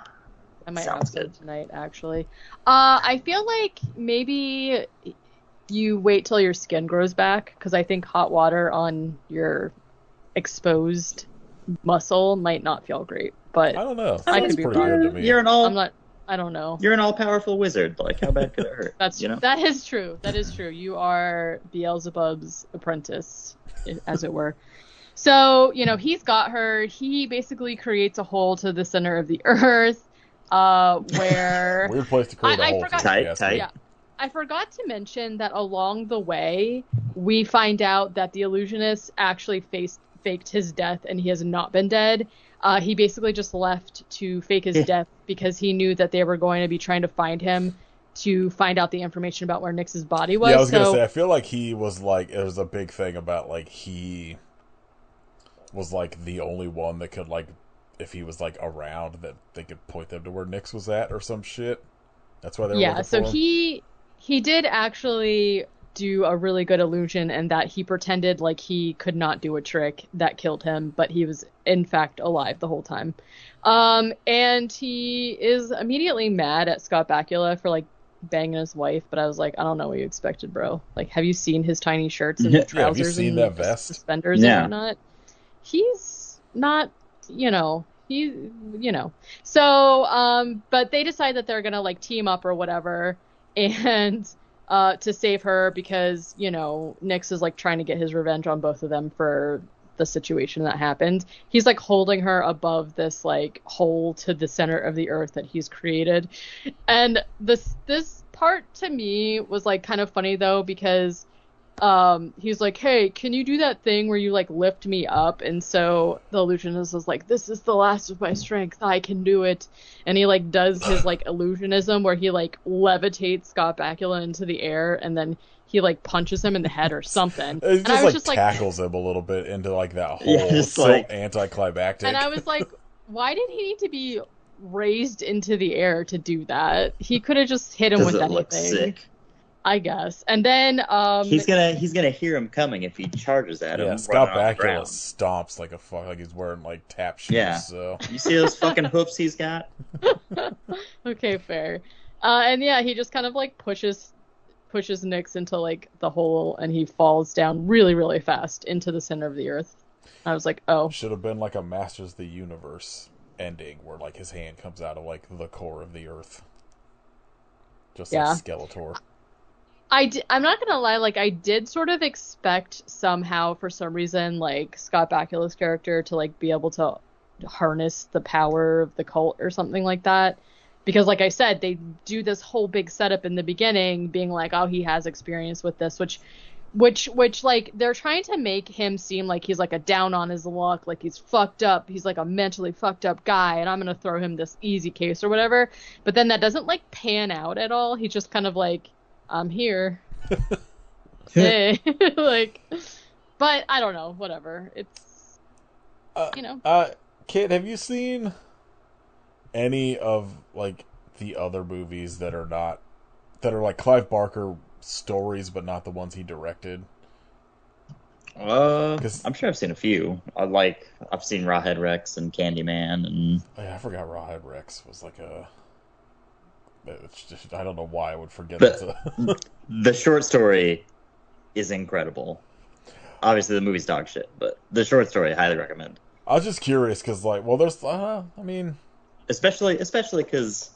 might Sounds have some good. tonight, actually. I feel like maybe you wait till your skin grows back, because I think hot water on your exposed muscle might not feel great. But I don't know. I Sounds could be pretty wrong. good to me. You're an I'm not. I don't know. You're an all-powerful wizard. Like, how bad could it hurt? That's you know. that is true. That is true. You are Beelzebub's apprentice, as it were. So, he's got her. He basically creates a hole to the center of the earth, where Weird place to create a I hole. forgot- Tight. yeah. I forgot to mention that along the way, we find out that the illusionist actually faked his death, and he has not been dead. He basically just left to fake his death because he knew that they were going to be trying to find him to find out the information about where Nyx's body was. Yeah, I was gonna say, I feel like he was like, it was a big thing about like he was like the only one that could like, if he was like around, that they could point them to where Nyx was at or some shit. That's why they were looking so for him. he did actually do a really good illusion, and that he pretended like he could not do a trick that killed him, but he was in fact alive the whole time. And he is immediately mad at Scott Bakula for like banging his wife, but I was like, I don't know what you expected, bro. Like, have you seen his tiny shirts and trousers have you seen and that vest? suspenders and whatnot? He's not, So, but they decide that they're gonna like team up or whatever, and to save her because, Nyx is like trying to get his revenge on both of them for the situation that happened. He's like holding her above this like hole to the center of the earth that he's created. And this part to me was like kind of funny though, because he's like, hey, can you do that thing where you like lift me up? And so the illusionist is like, this is the last of my strength, I can do it. And he like does his like illusionism where he like levitates Scott Bakula into the air, and then he like punches him in the head or something. It And I was just just tackles him a little bit into like that hole. Yeah, It's just so like- anticlimactic. And I was like, why did he need to be raised into the air to do that? He could have just hit him Does with it look anything, sick? I guess. And then He's gonna hear him coming if he charges at him. Yeah, Scott running on the Bakula ground. stomps like a fuck, like he's wearing like tap shoes. Yeah. So You see those fucking hoofs he's got? Okay, fair. And yeah, he just kind of like pushes Nyx into like the hole, and he falls down really, really fast into the center of the earth. I was like, oh. should have been like a Masters of the Universe ending where like his hand comes out of like the core of the earth, just Yeah. like Skeletor. I'm not gonna lie, like I did sort of expect somehow, for some reason, like Scott Bakula's character to like be able to harness the power of the cult or something like that. Because like I said, they do this whole big setup in the beginning being like, oh, he has experience with this, which like they're trying to make him seem like he's like a down on his luck, like he's fucked up, he's like a mentally fucked up guy, and I'm gonna throw him this easy case or whatever. But then that doesn't like pan out at all. He's just kind of like, I'm here. Hey. Like, but I don't know, whatever. It's, Kate, have you seen any of like the other movies that are like Clive Barker stories, but not the ones he directed? I'm sure I've seen a few. I've seen Rawhead Rex and Candyman, and I forgot Rawhead Rex was like a. It's just, I don't know why I would forget But- that. the short story is incredible. Obviously, the movie's dog shit, but the short story, I highly recommend. I was just curious because, like, well, there's, I mean, Especially because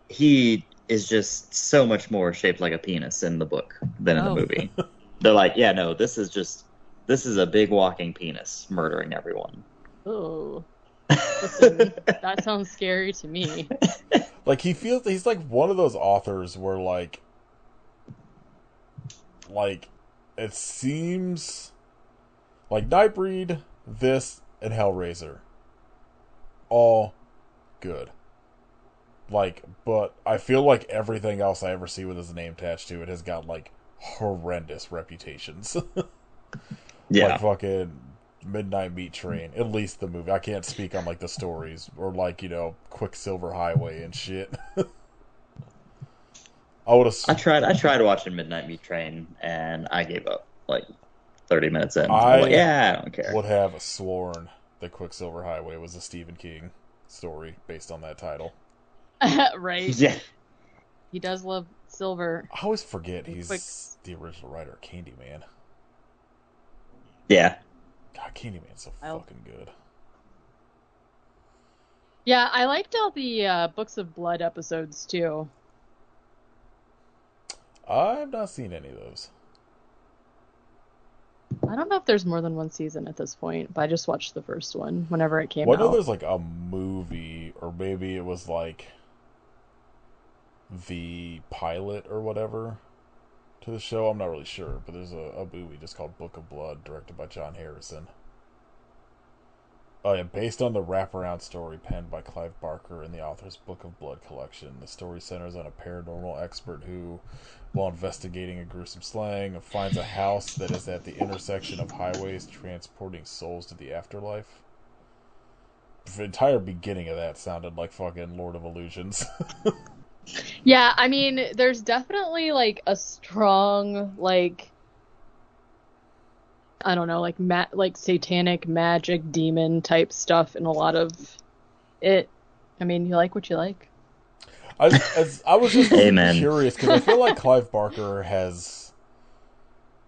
he is just so much more shaped like a penis in the book than in the Oh. movie. They're like, yeah, no, this is a big walking penis murdering everyone. oh, listen, that sounds scary to me. like he's like one of those authors where like it seems like Nightbreed, this, and Hellraiser, all good. Like, but I feel like everything else I ever see with his name attached to it has got like horrendous reputations. Yeah. Like fucking Midnight Meat Train, at least the movie. I can't speak on like the stories or like, Quicksilver Highway and shit. I would have. I tried watching Midnight Meat Train, and I gave up like 30 minutes in. I I'm like, yeah, I don't care. would have sworn that Quicksilver Highway was a Stephen King story based on that title. Right? Yeah. He does love silver. I always forget he's Quick- the original writer of Candyman. Yeah. God, Candyman's so I'll- fucking good. Yeah, I liked all the Books of Blood episodes too. I've not seen any of those. I don't know if there's more than one season at this point, but I just watched the first one whenever it came Well, I know out. there's like a movie, or maybe it was like the pilot or whatever to the show. I'm not really sure, but there's a movie just called Book of Blood, directed by John Harrison. Oh yeah, based on the wraparound story penned by Clive Barker in the author's Book of Blood collection. The story centers on a paranormal expert who, while investigating a gruesome slaying, finds a house that is at the intersection of highways transporting souls to the afterlife. The entire beginning of that sounded like fucking Lord of Illusions. Yeah, I mean, there's definitely like a strong like I don't know, like satanic magic demon type stuff in a lot of it. I mean, you like what you like. I was just Amen. curious because I feel like Clive Barker has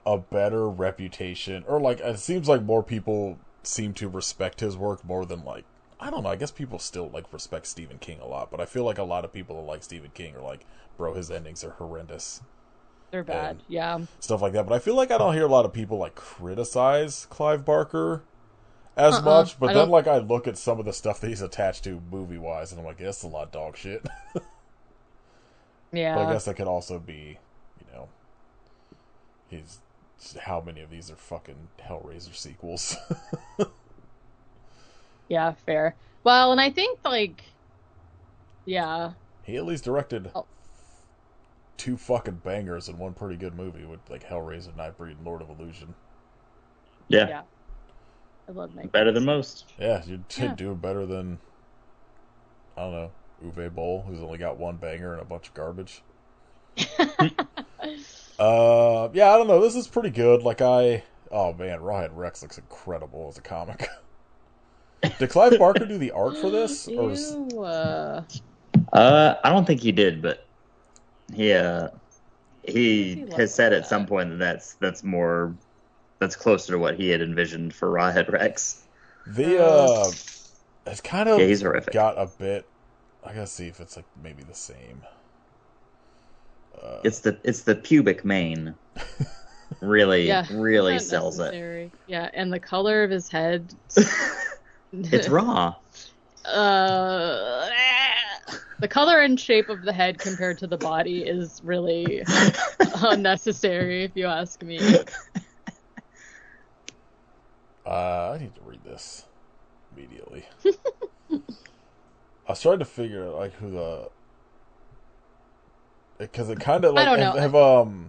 a better reputation, or like it seems like more people seem to respect his work more than like I don't know. I guess people still like respect Stephen King a lot, but I feel like a lot of people that like Stephen King are like, bro, his endings are horrendous They're bad. and Yeah. stuff like that. But I feel like I don't hear a lot of people like criticize Clive Barker as Uh-uh. much. But I then don't like I look at some of the stuff that he's attached to movie wise, and I'm like, yeah, that's a lot of dog shit. But I yeah. guess that could also be, you know, he's how many of these are fucking Hellraiser sequels? Yeah, fair. Well, and I think like yeah. He at least directed Oh, two fucking bangers and one pretty good movie with like Hellraiser, Nightbreed, and Lord of Illusion. Yeah, yeah. I love better than Nightbreed. most. Yeah, you're Yeah. doing better than I don't know Uwe Boll, who's only got one banger and a bunch of garbage. Yeah, I don't know. This is pretty good. Oh man, Rawhead Rex looks incredible as a comic. Did Clive Barker do the art for this, or was Ew. I don't think he did, but he uh, What does he he look has said like at some that? point that that's closer to what he had envisioned for Rawhead Rex. the Uh, it's kind Yeah, of he's horrific. got a bit. I gotta see if it's like maybe the same. Uh, It's the pubic mane. Really, yeah, it's really not sells it. necessary. Yeah, and the color of his head. It's raw. uh, the color and shape of the head compared to the body is really unnecessary, if you ask me. I need to read this immediately. I was trying to figure out like who the because it kind of I like don't know.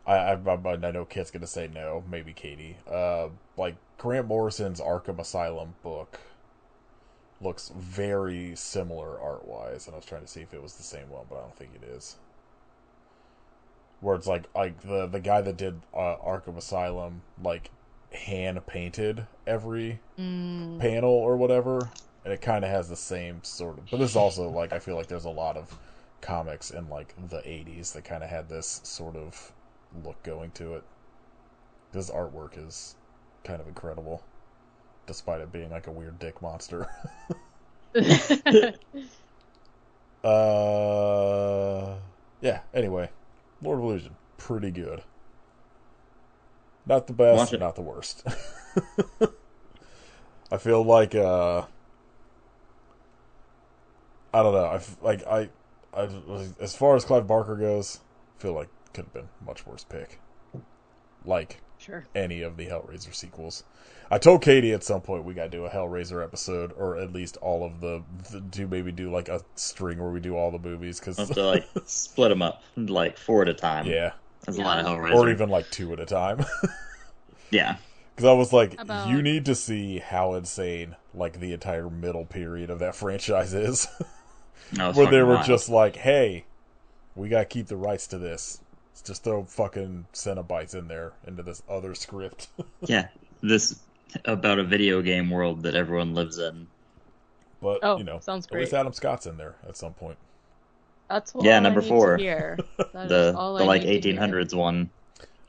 I know Kit's gonna say no, maybe Katie. Like Grant Morrison's Arkham Asylum book looks very similar art wise, and I was trying to see if it was the same one, but I don't think it is. Where it's like the guy that did Arkham Asylum like hand painted every Mm, panel or whatever, and it kind of has the same sort of. But this is also like I feel like there's a lot of comics in like the '80s that kind of had this sort of look going to it. This artwork is kind of incredible, despite it being like a weird dick monster. uh, yeah. Anyway, Lord of Illusion, pretty good. Not the Watch best, it. not the worst. I feel like I don't know. I as far as Clive Barker goes, I feel like could have been a much worse pick. Like sure. any of the Hellraiser sequels. I told Katie at some point we gotta do a Hellraiser episode, or at least all of maybe do like a string where we do all the movies, I'll because have to like split them up like four at a time. yeah, That's a lot of Yeah. Hellraiser. or even like two at a time. Yeah. Because I was like, How you about need to see how insane like the entire middle period of that franchise is. No, it's Where they fucking were wild. just like, hey, we gotta keep the rights to this. Let's just throw fucking Cenobites in there into this other script. Yeah. This about a video game world that everyone lives in. But, Oh, you know, sounds at least great. Adam Scott's in there at some point. That's Yeah, all I number need to 4. hear. That is The all the I like need to hear. 1800s one.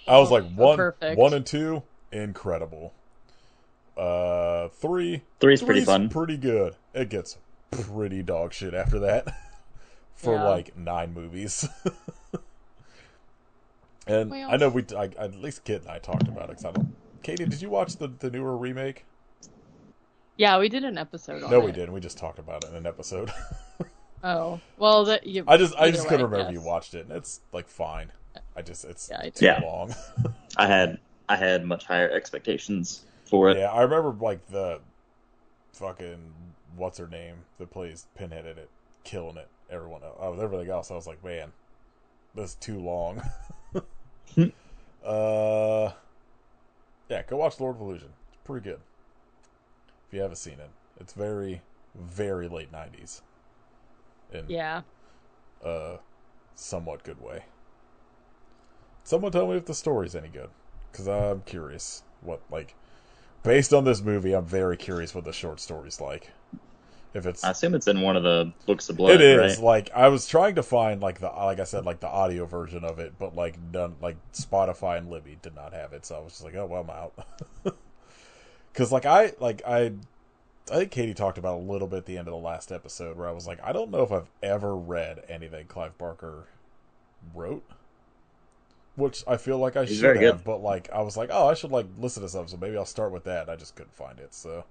I was like, Oh, one perfect. and two, incredible. Three. Three's pretty Three's fun. pretty good. It gets pretty dog shit after that for Yeah. like 9 movies. And Well. I know at least Kit and I talked about it. 'Cause I don't. Katie, did you watch the newer remake? Yeah, we did an episode on No, it. we didn't. We just talked about it in an episode. Oh, well, I just either couldn't way, remember yes. you watched it, and it's like fine. It's Yeah, I did. too Yeah. long. I had much higher expectations for it. Yeah, I remember like the fucking what's her name that plays Pinhead in it, killing it. Everything else, I was like, man, this is too long. Yeah, go watch Lord of Illusion. It's pretty good. If you haven't seen it, it's very, very late 90s. In Yeah. a somewhat good way. Someone tell me if the story's any good, because I'm curious. Based on this movie, I'm very curious what the short story's like. If it's, I assume it's in one of the books of blood. it is right? like I was trying to find like the audio version of it, but like none, like Spotify and Libby did not have it, so I was just like, oh well, I'm out. Because I think Katie talked about a little bit at the end of the last episode where I was like, I don't know if I've ever read anything Clive Barker wrote, which I feel like I He's should very have, good. but like I was like, oh, I should like listen to something, so maybe I'll start with that. And I just couldn't find it, so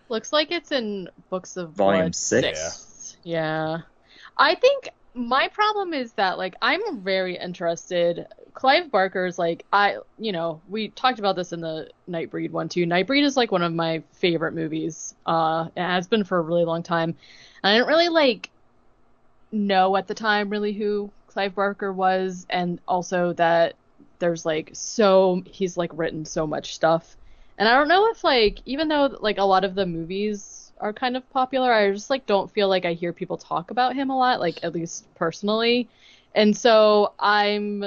Looks like it's in Books of Volume Blood 6. Yeah. I think my problem is that, like, I'm very interested. Clive Barker's, like, we talked about this in the Nightbreed one, too. Nightbreed is, like, one of my favorite movies. It has been for a really long time. And I didn't really, like, know at the time, really, who Clive Barker was. And also that there's, like, he's, like, written so much stuff. And I don't know if, like, even though, like, a lot of the movies are kind of popular, I just, like, don't feel like I hear people talk about him a lot, like, at least personally. And so I'm,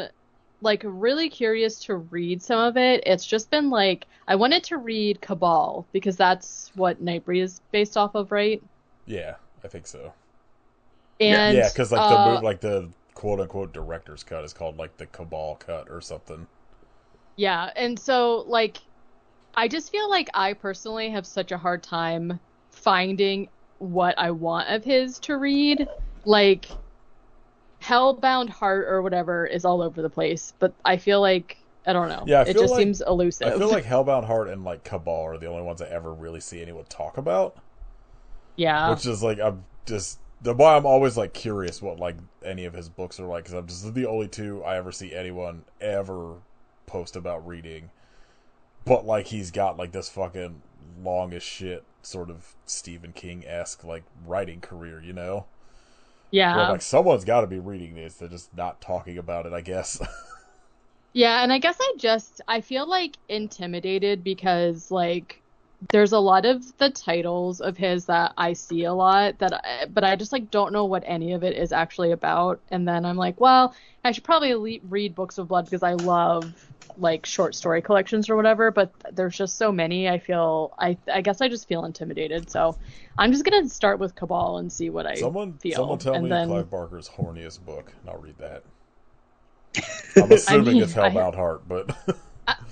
like, really curious to read some of it. It's just been, like, I wanted to read Cabal, because that's what Nightbreed is based off of, right? yeah, I think so. And, Yeah, because like the movie, like the quote unquote director's cut is called like the Cabal cut or something. Yeah, and so, like, I just feel like I personally have such a hard time finding what I want of his to read. Like, Hellbound Heart or whatever is all over the place, but I feel like, I don't know. Yeah, I it feel just like- seems elusive. I feel like Hellbound Heart and like Cabal are the only ones I ever really see anyone talk about. Yeah. Which is like why I'm always like curious what like any of his books are like, because I'm just the only two I ever see anyone ever post about reading. But like he's got like this fucking long as shit sort of Stephen King-esque like writing career, you know? Yeah. Where like someone's got to be reading this, they're just not talking about it, I guess. Yeah, and I guess I feel like intimidated because, like, there's a lot of the titles of his that I see a lot but I just, like, don't know what any of it is actually about. And then I'm like, well, I should probably read Books of Blood because I love, like, short story collections or whatever, but there's just so many. I guess I just feel intimidated. So I'm just gonna start with Cabal and see what I Someone feel. tell and me then, Clive Barker's horniest book, and I'll read that. I'm assuming mean, it's Hellbound Heart, but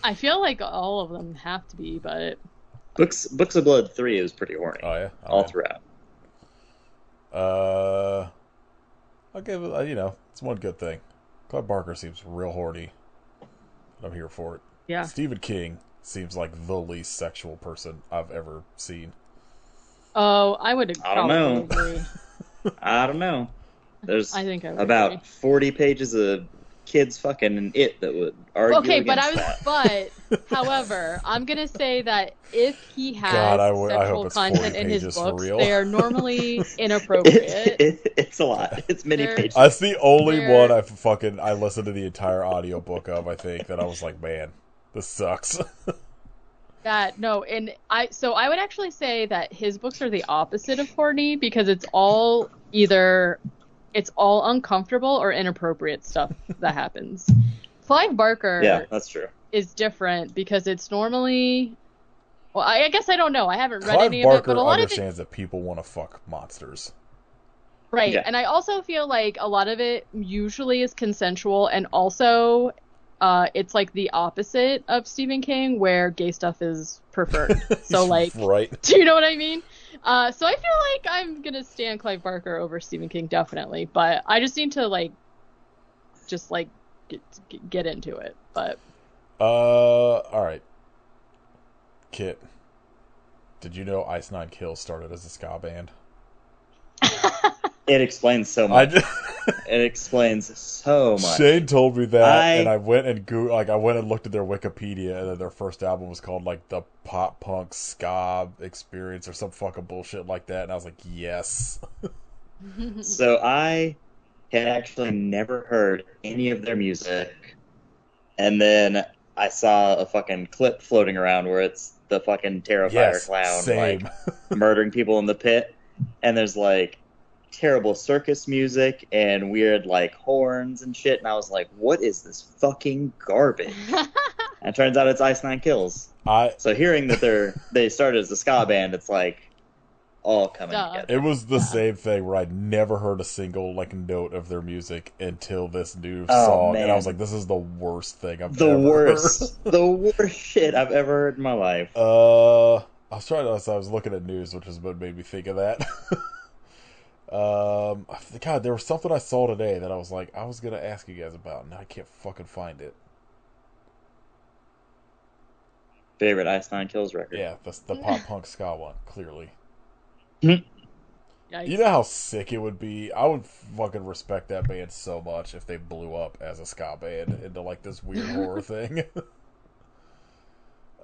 I feel like all of them have to be, but Books of Blood 3 is pretty horny. oh yeah, all throughout. I'll give it. It's one good thing. Clive Barker seems real horny. I'm here for it. yeah. Stephen King seems like the least sexual person I've ever seen. Oh, I would I don't probably know. agree. I don't know. There's I think I would about agree. 40 pages of kids fucking in it that would argue Okay, but against that. however, I'm gonna say that if he has God, I hope sexual it's content 40 in his pages for books, real. they are normally inappropriate. It's a lot. It's many They're- pages. That's the only Where- one I listened to the entire audiobook of, I think, that I was like, man, this sucks. So I would actually say that his books are the opposite of horny because it's all uncomfortable or inappropriate stuff that happens. Clive Barker Yeah, that's true. is different because it's normally, well, I guess I don't know. I haven't read Clive any of it, Barker but a lot of it, understands that people want to fuck monsters. right. Yeah. And I also feel like a lot of it usually is consensual, and also it's like the opposite of Stephen King, where gay stuff is preferred. So like, right. do you know what I mean? So I feel like I'm gonna stand Clive Barker over Stephen King, definitely. But I just need to like, just like get into it. But all right, Kit. Did you know Ice Nine Kills started as a ska band? It explains so much. It explains so much. Shane told me that, and I went and I went and looked at their Wikipedia, and then their first album was called like the Pop Punk Ska Experience or some fucking bullshit like that, and I was like, yes. So I had actually never heard any of their music, and then I saw a fucking clip floating around where it's the fucking Terrifier clown same. like murdering people in the pit, and there's like terrible circus music and weird like horns and shit, and I was like, what is this fucking garbage? And it turns out it's Ice Nine Kills. So hearing that they started as a ska band, it's like all coming together. It was the same thing where I'd never heard a single like note of their music until this new song, man. and I was like, this is the worst thing I've the ever worst heard. The worst shit I've ever heard in my life. I was looking at news, which is what made me think of that. God, there was something I saw today that I was like, I was gonna ask you guys about, and I can't fucking find it. Favorite Ice Nine Kills record? Yeah, the pop punk ska one, clearly. Yikes. You know how sick it would be? I would fucking respect that band so much if they blew up as a ska band into like this weird horror thing.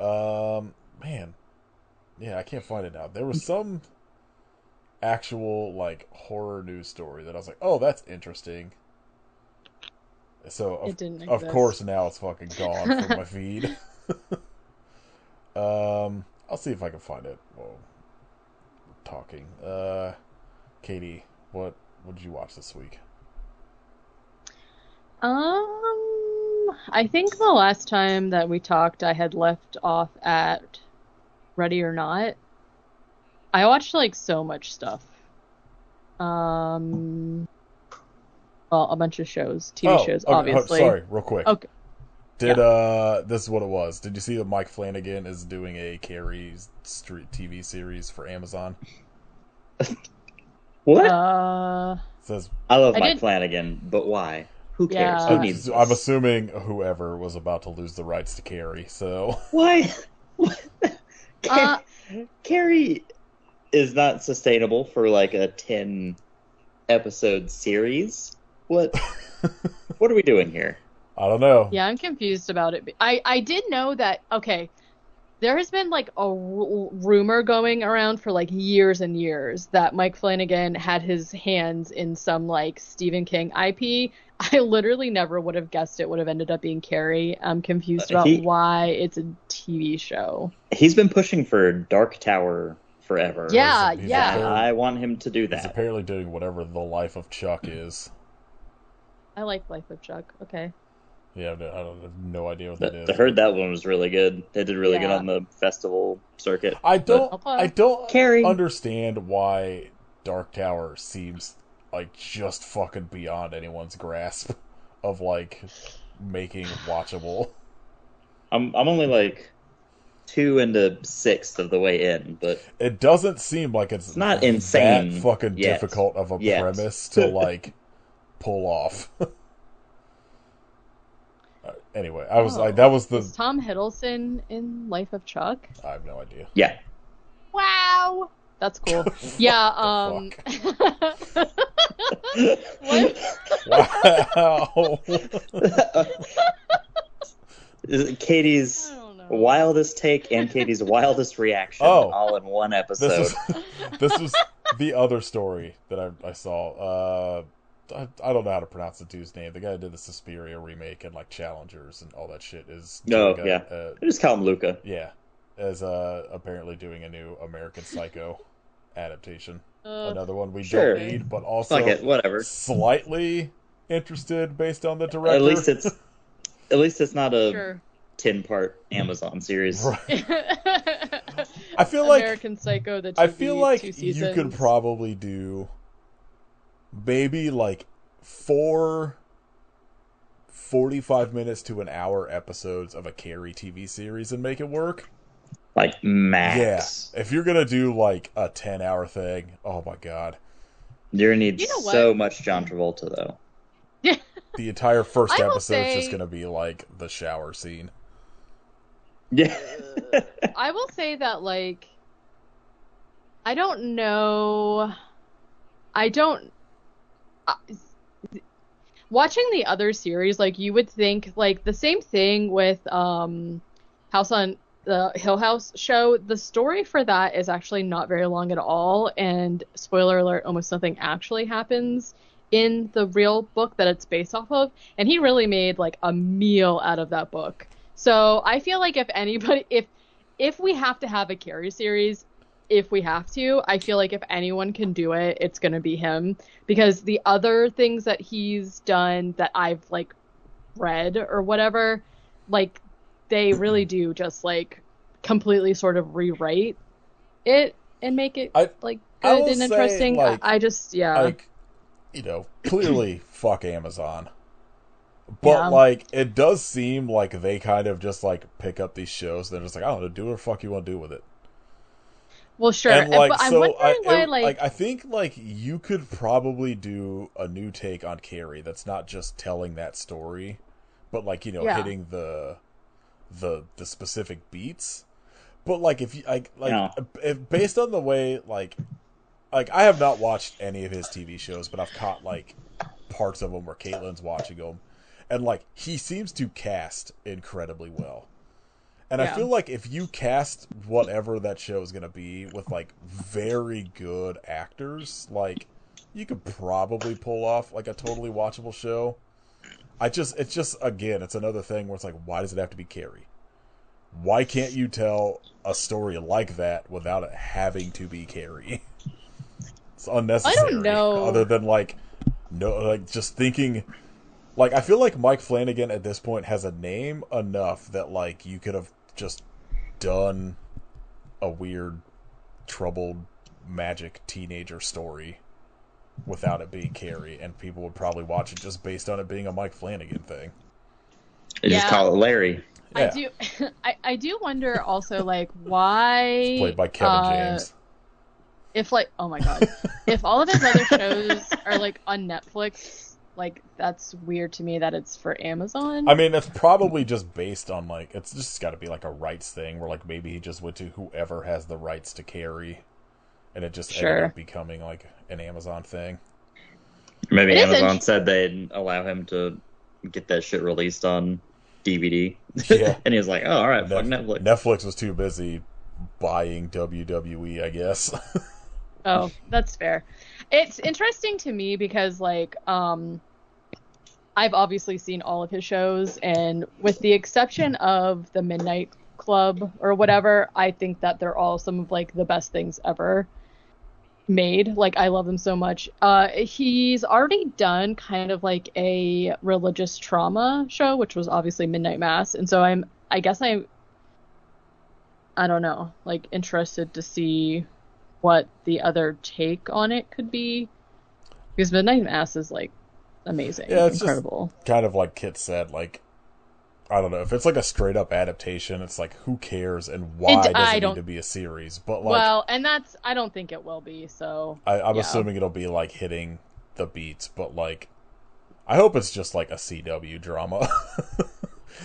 Man. Yeah, I can't find it now. There was some actual like horror news story that I was like, oh, that's interesting. So of course now it's fucking gone from my feed. I'll see if I can find it while we're talking. Katie, what did you watch this week? I think the last time that we talked, I had left off at Ready or Not. I watched like so much stuff. Well, a bunch of shows, TV shows, obviously. Sorry, real quick. Okay. This is what it was. Did you see that Mike Flanagan is doing a Carrie Street TV series for Amazon? What? Says I love Mike Flanagan, but why? Who cares? Yeah. Who needs this? I'm assuming whoever was about to lose the rights to Carrie, so Why? Carrie is not sustainable for like a 10 episode series. What are we doing here? I don't know. Yeah, I'm confused about it. I did know that, okay, there has been like a rumor going around for like years and years that Mike Flanagan had his hands in some like Stephen King IP. I literally never would have guessed it would have ended up being Carrie. I'm confused about why it's a TV show. He's been pushing for Dark Tower forever. Yeah, He's I want him to do that. He's apparently doing whatever The Life of Chuck is. I like Life of Chuck. Okay. Yeah, I have no idea what that is. I heard that one was really good. They did really good on the festival circuit. I don't Carrie. understand why Dark Tower seems like just fucking beyond anyone's grasp of like making watchable. I'm only like 2 into 6 of the way in, but it doesn't seem like it's not insane. That fucking difficult of a premise to like pull off. Anyway, I was like, that was the... Is Tom Hiddleston in Life of Chuck? I have no idea. Yeah. Wow! That's cool. Yeah, What? Wow. Katie's wildest take and Katie's wildest reaction all in one episode. This was the other story that I saw. I don't know how to pronounce the dude's name. The guy who did the Suspiria remake and like Challengers and all that shit is I just call him Luca. Yeah, is apparently doing a new American Psycho adaptation. Another one we don't need, but also whatever. Slightly interested based on the director. At least it's not a 10-part Amazon series. Right. I feel like American Psycho. I feel like you could probably do maybe like 4 45 minutes to an hour episodes of a Carrie TV series and make it work. Like max. Yeah. If you're going to do like a 10-hour thing, oh my God. You're going to need You know so what? much John Travolta, though. Yeah. The entire first I will episode is just say- going to be like the shower scene. Yeah. I will say that, like, I don't know. I don't. Watching the other series, like, you would think, like, the same thing with House on the Hill House show. The story for that is actually not very long at all, and spoiler alert, almost nothing actually happens in the real book that it's based off of. And he really made, like, a meal out of that book. So I feel like if anybody, if we have to have a Carrie series, if we have to, I feel like if anyone can do it, it's going to be him, because the other things that he's done that I've like read or whatever, like they really do just like completely sort of rewrite it and make it like I good will and say, interesting. like- I just, yeah. Like, you know, clearly fuck Amazon. But, Yeah. like, it does seem like they kind of just, like, pick up these shows. They're just like, I don't know, do whatever the fuck you want to do with it. Well, sure. And, like, but I'm so, wondering why, like, I think, like, you could probably do a new take on Carrie that's not just telling that story, but, like, you know, Yeah. hitting the specific beats. But, like, if you, like, Yeah. if based on the way, like, I have not watched any of his TV shows, but I've caught, like, parts of them where Caitlin's watching them. And, like, he seems to cast incredibly well. And I Yeah. feel like if you cast whatever that show is going to be with, like, very good actors, like, you could probably pull off, like, a totally watchable show. It's just, again, it's another thing where it's like, why does it have to be Carrie? Why can't you tell a story like that without it having to be Carrie? It's unnecessary. I don't know. Other than, like, no, like, just thinking... Like, I feel like Mike Flanagan at this point has a name enough that, like, you could have just done a weird, troubled, magic teenager story without it being Carrie, and people would probably watch it just based on it being a Mike Flanagan thing. They just Yeah. call it Larry. Yeah. I do, I do wonder also, like, why It's played by Kevin James. if, like, oh my God, if all of his other shows are like on Netflix, like, that's weird to me that it's for Amazon. I mean, it's probably just based on, like, it's just got to be, like, a rights thing where, like, maybe he just went to whoever has the rights to Carrie, and it just ended Sure. up becoming, like, an Amazon thing. Maybe It is Amazon int- said they'd allow him to get that shit released on DVD. Yeah. And he was like, oh, all right, fuck Netflix. Netflix was too busy buying WWE, I guess. Oh, that's fair. It's interesting to me because, like, I've obviously seen all of his shows, and with the exception of the Midnight Club or whatever, I think that they're all some of, like, the best things ever made. Like, I love them so much. He's already done kind of like a religious trauma show, which was obviously Midnight Mass, and so I guess I don't know, like, interested to see what the other take on it could be, because Midnight Mass is, like, amazing. Yeah, it's incredible. just kind of like Kit said, like, I don't know, if it's like a straight up adaptation, it's like, who cares and why does I it don't- need to be a series? But, like, Well, and that's, I don't think it will be, so I'm yeah. assuming it'll be like hitting the beats, but, like, I hope it's just like a CW drama.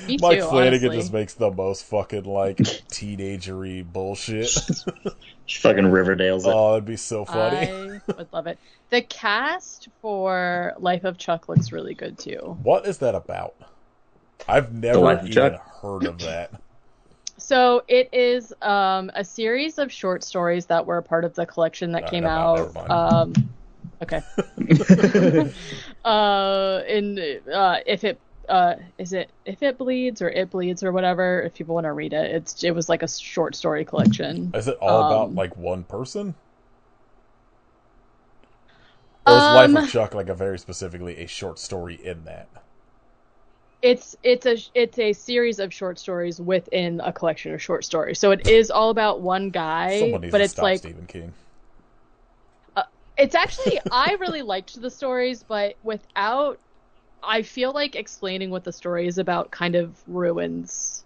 Me too, Mike Flanagan honestly. just makes the most fucking, like, teenagery bullshit. She fucking Riverdale's it. Oh, it'd be so funny. I would love it. The cast for Life of Chuck looks really good too. What is that about? I've Life never of even Chuck? heard of that. So it is a series of short stories that were part of the collection that came never out. mind. Okay. If it is it If It Bleeds or It Bleeds or whatever, if people want to read it, it was like a short story collection. Is it all about, like, one person? Or is Life of Chuck, like, a very specifically a short story in that? It's a series of short stories within a collection of short stories. So it is all about one guy, Someone needs but to it's stop like Stephen King. it's actually, I really liked the stories, but without I feel like explaining what the story is about kind of ruins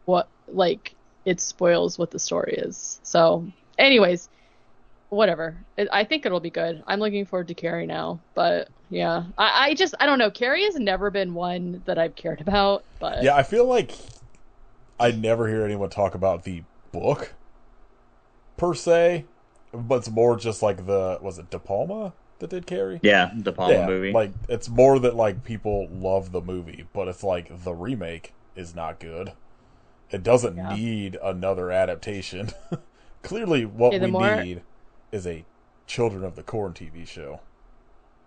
what, like, it spoils what the story is. So, anyways, whatever. I think it'll be good. I'm looking forward to Carrie now, but yeah, I don't know. Carrie has never been one that I've cared about, but Yeah, I feel like I never hear anyone talk about the book per se, but it's more just like was it De Palma that did Carrie? Yeah, the Palma Yeah, movie. like it's more that like people love the movie, but it's like the remake is not good. It doesn't Yeah. need another adaptation. Clearly, what Okay, the we more- need is a Children of the Corn TV show.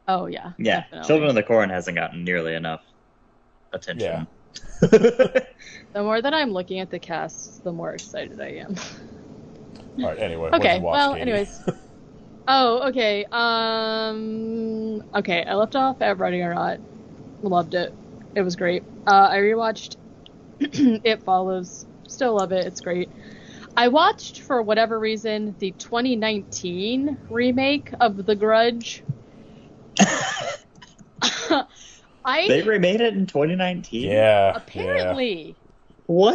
oh yeah, Yeah, definitely. Children of the Corn hasn't gotten nearly enough attention. The more that I'm looking at the cast, the more excited I am. All right, anyway, what'd Okay, you watch, well, Katie? anyways. Oh, okay. Okay, I left off at Ready or Not. Loved it. It was great. I rewatched It Follows. Still love it. It's great. I watched, for whatever reason, the 2019 remake of The Grudge. They remade it in 2019? Yeah, apparently, What?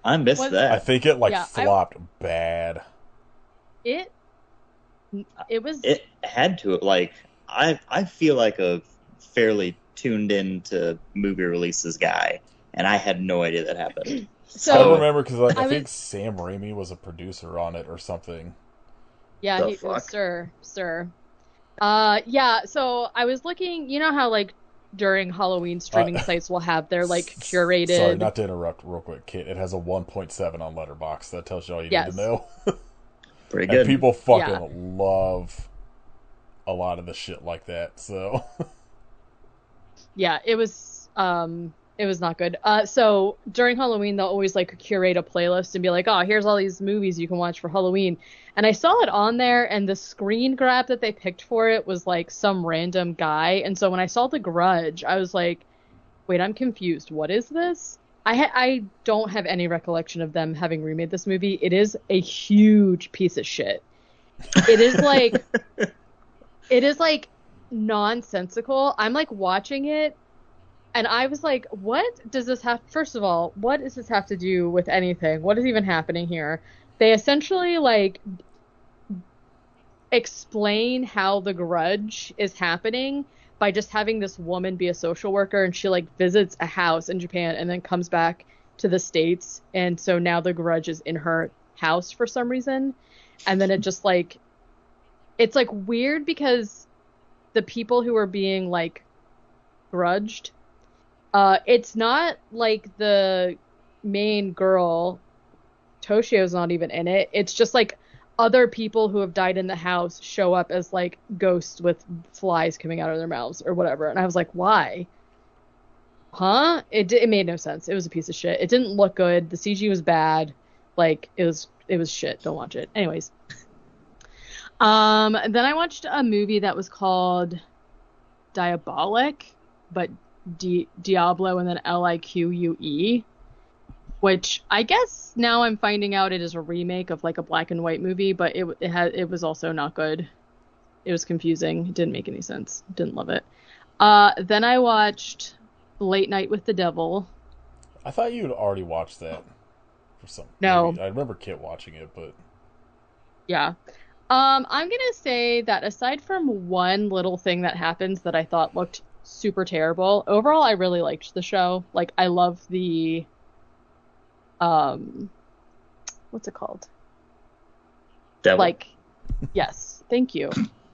I missed was- yeah. I that. think it like Yeah, flopped bad. it was It had to, like, I feel like a fairly tuned in to movie releases guy, and I had no idea that happened. I don't so remember because I I think was- Sam Raimi was a producer on it or something. yeah, The he, fuck? sir. Yeah, so I was looking, you know how like during Halloween streaming sites will have their like curated. Sorry, not to interrupt real quick, Kit. It has a 1.7 on Letterboxd. That tells you all you need Yes. to know. Pretty And good. people fucking love a lot of the shit like that. So Yeah, it was not good. So during Halloween they'll always like curate a playlist and be like, "Oh, here's all these movies you can watch for Halloween." And I saw it on there, and the screen grab that they picked for it was like some random guy. And so when I saw The Grudge, I was like, "Wait, I'm confused. What is this?" I don't have any recollection of them having remade this movie. It is a huge piece of shit. It is like it is like nonsensical. I'm like watching it and I was like, what does this have? First of all, what does this have to do with anything? What is even happening here? They essentially like explain how the grudge is happening by just having this woman be a social worker, and she like visits a house in Japan and then comes back to the States, and so now the grudge is in her house for some reason. And then it just like it's like weird because the people who are being like grudged, it's not like the main girl, Toshio's not even in it. It's just like other people who have died in the house show up as like ghosts with flies coming out of their mouths or whatever. And I was like, why? Huh? It made no sense. It was a piece of shit. It didn't look good. The CG was bad. Like it was shit. Don't watch it. Anyways. Then I watched a movie that was called Diabolic, but Diablo and then Lique, which I guess now I'm finding out it is a remake of like a black and white movie, but it was also not good. It was confusing. It didn't make any sense. Didn't love it. Then I watched Late Night with the Devil. I thought you had already watched that for some. No. Maybe. I remember Kit watching it, but Yeah. I'm gonna say that aside from one little thing that happens that I thought looked super terrible, overall I really liked the show. Like I love the what's it called? Devil. Like yes, thank you.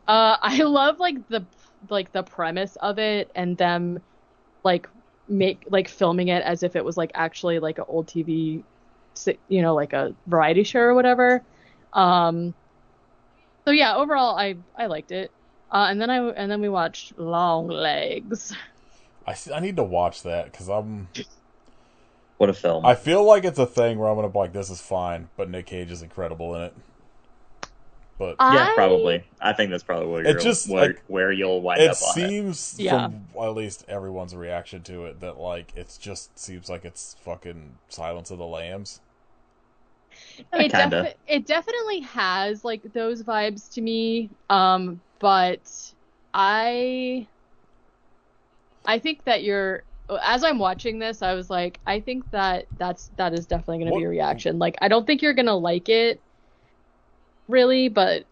I love like the premise of it and them like filming it as if it was like actually like an old TV, you know, like a variety show or whatever. So yeah, overall I liked it. And then we watched Long Legs. I need to watch that because What a film. I feel like it's a thing where I'm gonna be like, this is fine, but Nick Cage is incredible in it. But Yeah, probably. I think that's probably where, It just, like, where you'll wind it up on it. seems Yeah. from at least everyone's reaction to it that like it just seems like it's fucking Silence of the Lambs. Kinda. It definitely has like those vibes to me. But I I think that as I'm watching this, I was like, I think that is definitely going to be a reaction. Like, I don't think you're going to like it, really, but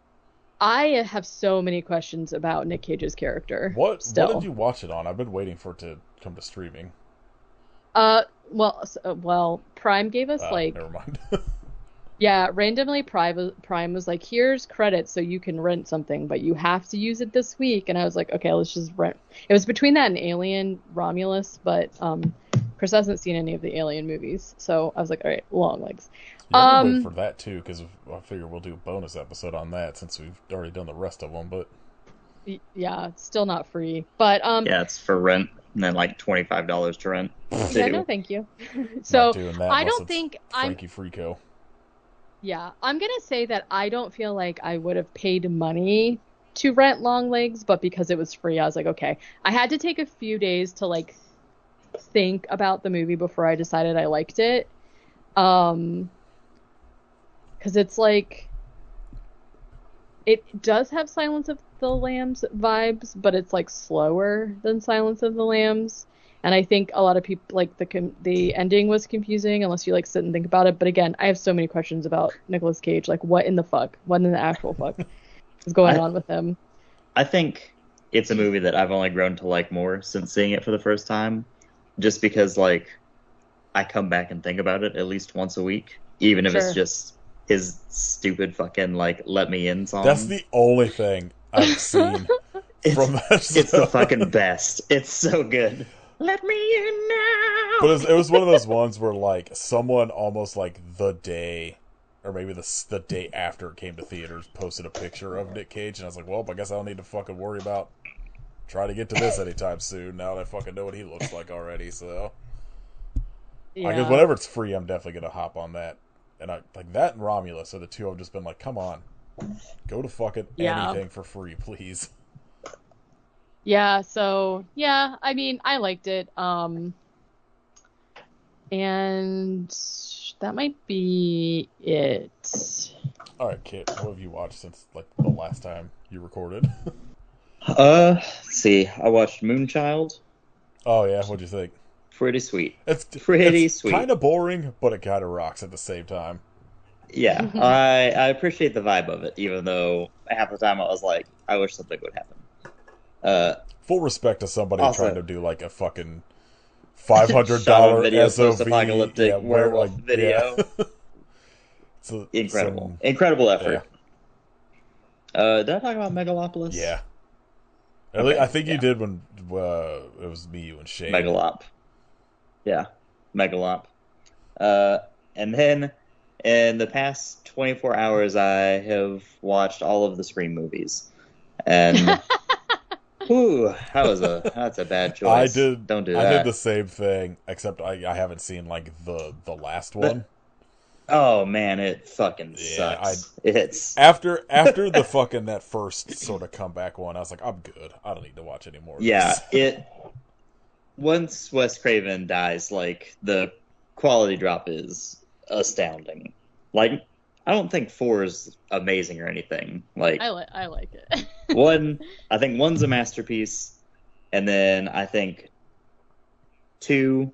I have so many questions about Nick Cage's character. What still. did you watch it on? I've been waiting for it to come to streaming. Well, Prime gave us Never mind. Yeah, randomly Prime was like, here's credits so you can rent something, but you have to use it this week. And I was like, okay, let's just rent. It was between that and Alien Romulus, but Chris hasn't seen any of the Alien movies, so I was like, all right, long legs. Yeah, I'm waiting for that too, because I figure we'll do a bonus episode on that since we've already done the rest of them. But yeah, it's still not free, but yeah, it's for rent, and then like $25 to rent. Yeah, no, thank you. So I don't think Frankie Frico. Yeah, I'm gonna say that I don't feel like I would have paid money to rent Longlegs, but because it was free, I was like, okay. I had to take a few days to like think about the movie before I decided I liked it. Because it's like, it does have Silence of the Lambs vibes, but it's like slower than Silence of the Lambs. And I think a lot of people, like, the ending was confusing unless you like sit and think about it. But again, I have so many questions about Nicolas Cage. Like, what in the fuck? What in the actual fuck is going on with him? I think it's a movie that I've only grown to like more since seeing it for the first time. Just because, like, I come back and think about it at least once a week. Even if it's just his stupid fucking, like, Let Me In song. That's the only thing I've seen from that show. It's the fucking best. It's so good. Let me in now. But it was one of those ones where, like, someone almost, like, the day, or maybe the day after it came to theaters, posted a picture of Nick Cage, and I was like, well, I guess I don't need to fucking worry about trying to get to this anytime soon, now that I fucking know what he looks like already, so. Yeah. I guess whenever it's free, I'm definitely going to hop on that. And like that and Romulus are the two I've just been like, come on. Go to fucking anything for free, please. Yeah, so, yeah, I mean, I liked it. And that might be it. Alright, Kit, what have you watched since, like, the last time you recorded? Let's see. I watched Moonchild. Oh, yeah, what'd you think? Pretty sweet. It's sweet. Kind of boring, but it kind of rocks at the same time. Yeah, I appreciate the vibe of it, even though half the time I was like, I wish something would happen. Full respect to somebody also, trying to do like a fucking $500 video SOV post-apocalyptic werewolf video. Yeah. Incredible effort. Yeah. Did I talk about Megalopolis? Yeah. Okay, I think you did when it was me, you, and Shane. Megalop. Yeah, Megalop. And then in the past 24 hours, I have watched all of the Scream movies, and that's a bad choice. Don't do that. I did the same thing, except I haven't seen like the last one. Oh man, it fucking sucks. It's after the fucking that first sort of comeback one, I was like, I'm good. I don't need to watch any more. Once Wes Craven dies, like, the quality drop is astounding. Like, I don't think 4 is amazing or anything. Like, I like it. I think 1's a masterpiece, and then I think 2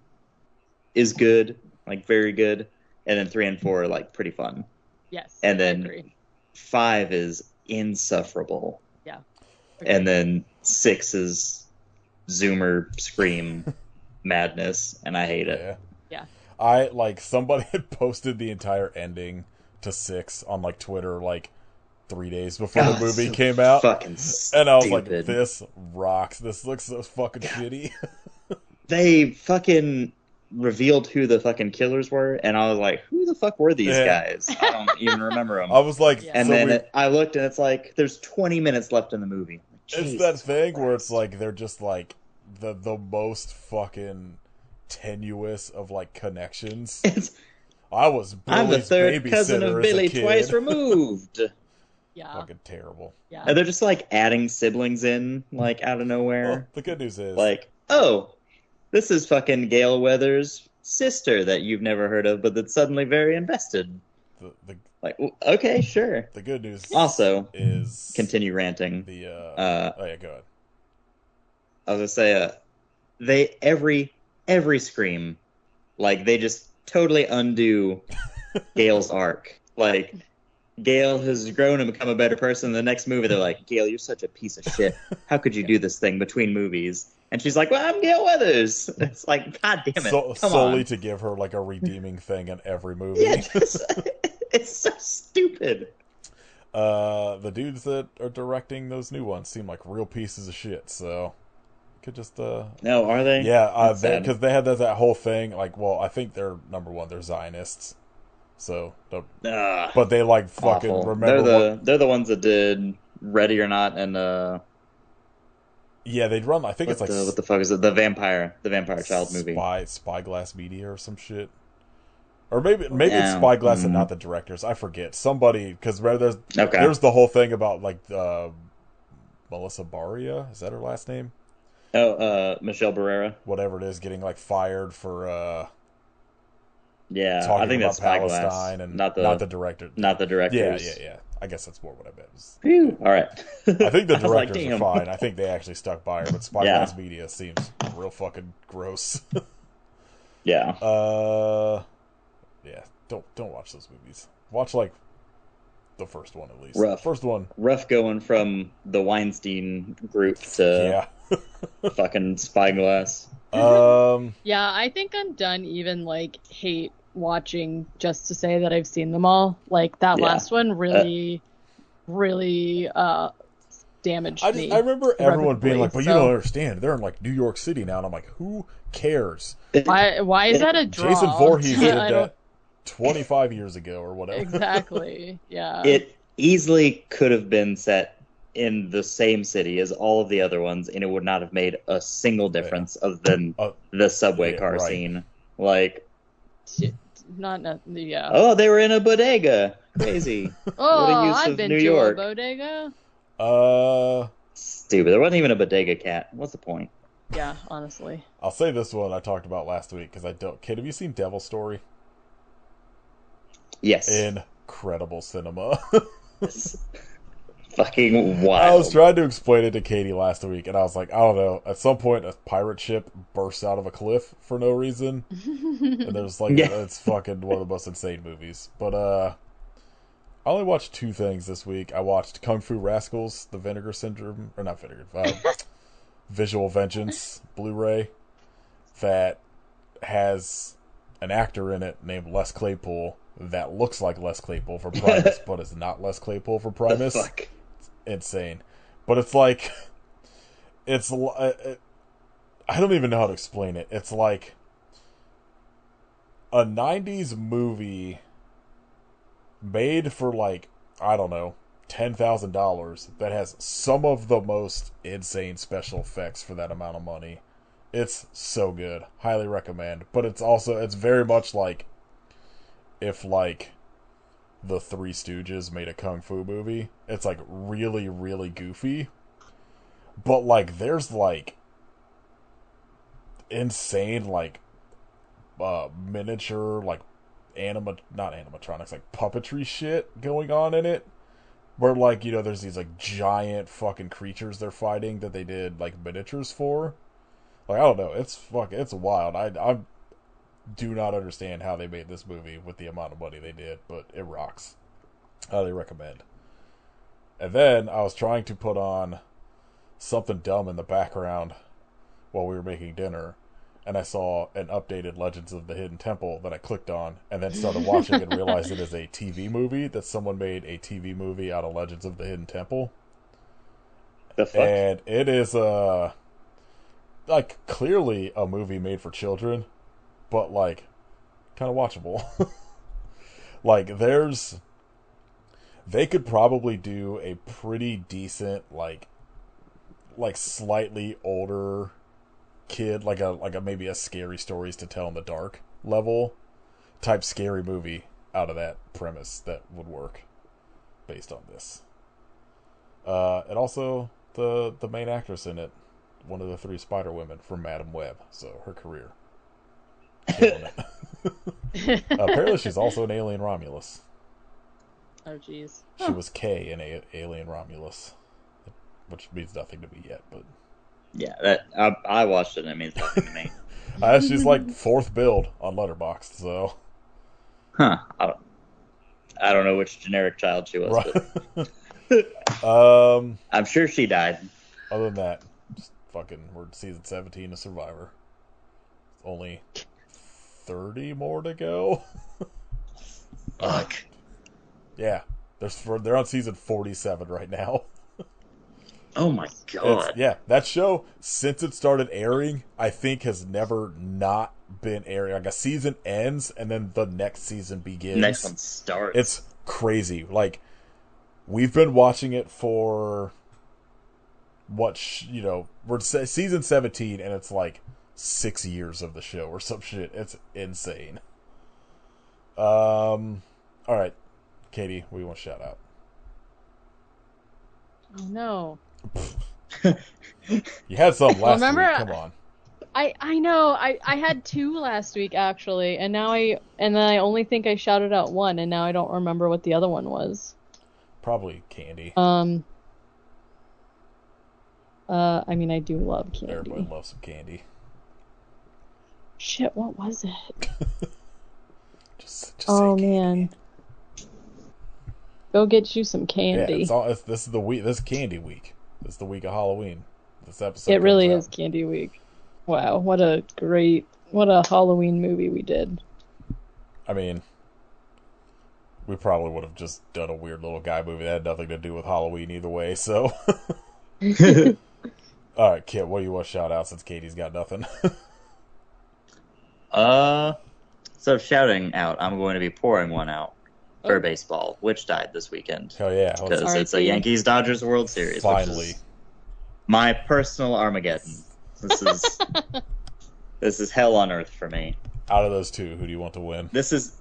is good, like very good, and then 3 and 4 are like pretty fun. Yes. And then 5 is insufferable. Yeah. Okay. And then 6 is Zoomer Scream madness, and I hate it. Yeah. I like somebody had posted the entire ending to 6 on like Twitter like 3 days before the movie came out. Fucking and I was like, this rocks. This looks so fucking shitty. They fucking revealed who the fucking killers were, and I was like, who the fuck were these guys? I don't even remember them. I was like, and then I looked, and it's like, there's 20 minutes left in the movie. It's that thing where it's like they're just like the most fucking tenuous of like connections. I'm the third cousin of Billy twice removed. Yeah. Fucking terrible. Yeah. And they're just like adding siblings in, like, out of nowhere. Well, the good news is, like, oh, this is fucking Gale Weathers' sister that you've never heard of, but that's suddenly very invested. Like, okay, sure. The good news also is continue ranting. Oh yeah, go ahead. I was gonna say, they every scream, like they just totally undo Gale's arc. Like Gale has grown and become a better person. In the next movie, they're like, Gale, you're such a piece of shit. How could you do this thing between movies? And she's like, well, I'm Gale Weathers. It's like, God damn it. Come solely on. to give her like a redeeming thing in every movie. Yeah, it's so stupid. The dudes that are directing those new ones seem like real pieces of shit, so could just No, are they? yeah, That's sad. because they had that whole thing like, well, I think they're number one, they're Zionists, so Ugh, but they like fucking awful. remember They're the ones that did Ready or Not and yeah, they'd run. I think it's like what the fuck is it? The Vampire Child movie. Spyglass Media or some shit. Or maybe it's Yeah. Spyglass and not the directors. I forget. Somebody, because there's Okay. the whole thing about like Melissa Barria. Is that her last name? Oh, Michelle Barrera. Whatever it is, getting like fired for Yeah, talking I think about that's Spyglass, Palestine and not the director. not the directors. Yeah. I guess that's more what I meant. Phew. All right. I think the I was like, directors are damn. fine. I think they actually stuck by her, but Spyglass Media seems real fucking gross. Yeah. Yeah. Don't watch those movies. Watch like the first one at least. Rough. First one. Rough going from the Weinstein group to fucking Spyglass. Yeah, I think I'm done even like hate watching just to say that I've seen them all. Like that Yeah. last one really damaged me. I remember everyone being irrevocably, like, but you so- don't understand. They're in like New York City now. And I'm like, who cares? Why is that a draw? Jason Voorhees did I don't- that 25 years ago or whatever. Exactly. Yeah. It easily could have been set in the same city as all of the other ones, and it would not have made a single difference other than the subway yeah, car right. scene. Like, Yeah. oh, they were in a bodega. Crazy. Oh, what a use I've of been New to York. a bodega. Stupid. There wasn't even a bodega cat. What's the point? Yeah, honestly. I'll say this one I talked about last week because I don't. Kid, have you seen Devil Story? Yes. Incredible cinema. It's fucking I wild. was trying to explain it to Katie last week, and I was like, I don't know. At some point, a pirate ship bursts out of a cliff for no reason, and there's like, Yeah. it's fucking one of the most insane movies. But I only watched two things this week. I watched Kung Fu Rascals: The Vinegar Syndrome, or not Vinegar, Visual Vengeance Blu-ray that has an actor in it named Les Claypool that looks like Les Claypool for Primus, but is not Les Claypool for The Primus. fuck? Insane, but it's like I don't even know how to explain it. It's like a 90s movie made for like, I don't know, $10,000 that has some of the most insane special effects for that amount of money. It's so good. Highly recommend. But it's very much like if like the Three Stooges made a kung fu movie. It's like really, really goofy. But like there's like insane like miniature like not animatronics, like puppetry shit going on in it. Where like, you know, there's these like giant fucking creatures they're fighting that they did like miniatures for. Like, I don't know, it's wild. I do not understand how they made this movie with the amount of money they did, but it rocks. Highly recommend. And then I was trying to put on something dumb in the background while we were making dinner, and I saw an updated Legends of the Hidden Temple that I clicked on, and then started watching and realized it is a TV movie, that someone made a TV movie out of Legends of the Hidden Temple. The fuck? And it is like clearly a movie made for children, but like kind of watchable. Like they could probably do a pretty decent like slightly older kid, like a maybe a Scary Stories to Tell in the Dark level type scary movie out of that premise that would work based on this. And also the main actress in it, one of the 3 Spider Women from Madam Web, so her career. Killing it. Apparently she's also an Alien Romulus. Oh, jeez. She was K in Alien Romulus, which means nothing to me yet, but Yeah, that I watched it and it means nothing to me. She's like fourth build on Letterboxd, so Huh. I don't know which generic child she was, right. but I'm sure she died. Other than that, just fucking we're season 17 of Survivor. Only 30 more to go. Fuck. Yeah, they're on season 47 right now. Oh my god. Yeah, that show, since it started airing, I think has never not been airing. Like, a season ends, and then the next season begins. Next one starts. It's crazy. Like, we've been watching it for, we're season 17, and it's like 6 years of the show or some shit. It's insane. Alright, Katie, what do you want to shout out? Oh no. You had some last remember, week. Come on. I know. I had 2 last week actually, and then I only think I shouted out one, and now I don't remember what the other one was. Probably candy. I mean, I do love candy. Everybody loves some candy. Shit, what was it? just oh say man. Go get you some candy. Yeah, this is the week. This is candy week. This is the week of Halloween. This episode. It really comes is candy week. Wow, what a Halloween movie we did. I mean, we probably would have just done a weird little guy movie that had nothing to do with Halloween either way. So, all right, Kit, what do you want to shout out since Katie's got nothing? So shouting out, I'm going to be pouring one out for baseball, which died this weekend. Hell yeah! Because it's a Yankees Dodgers World Series. Finally, which is my personal Armageddon. This is hell on earth for me. Out of those two, who do you want to win? This is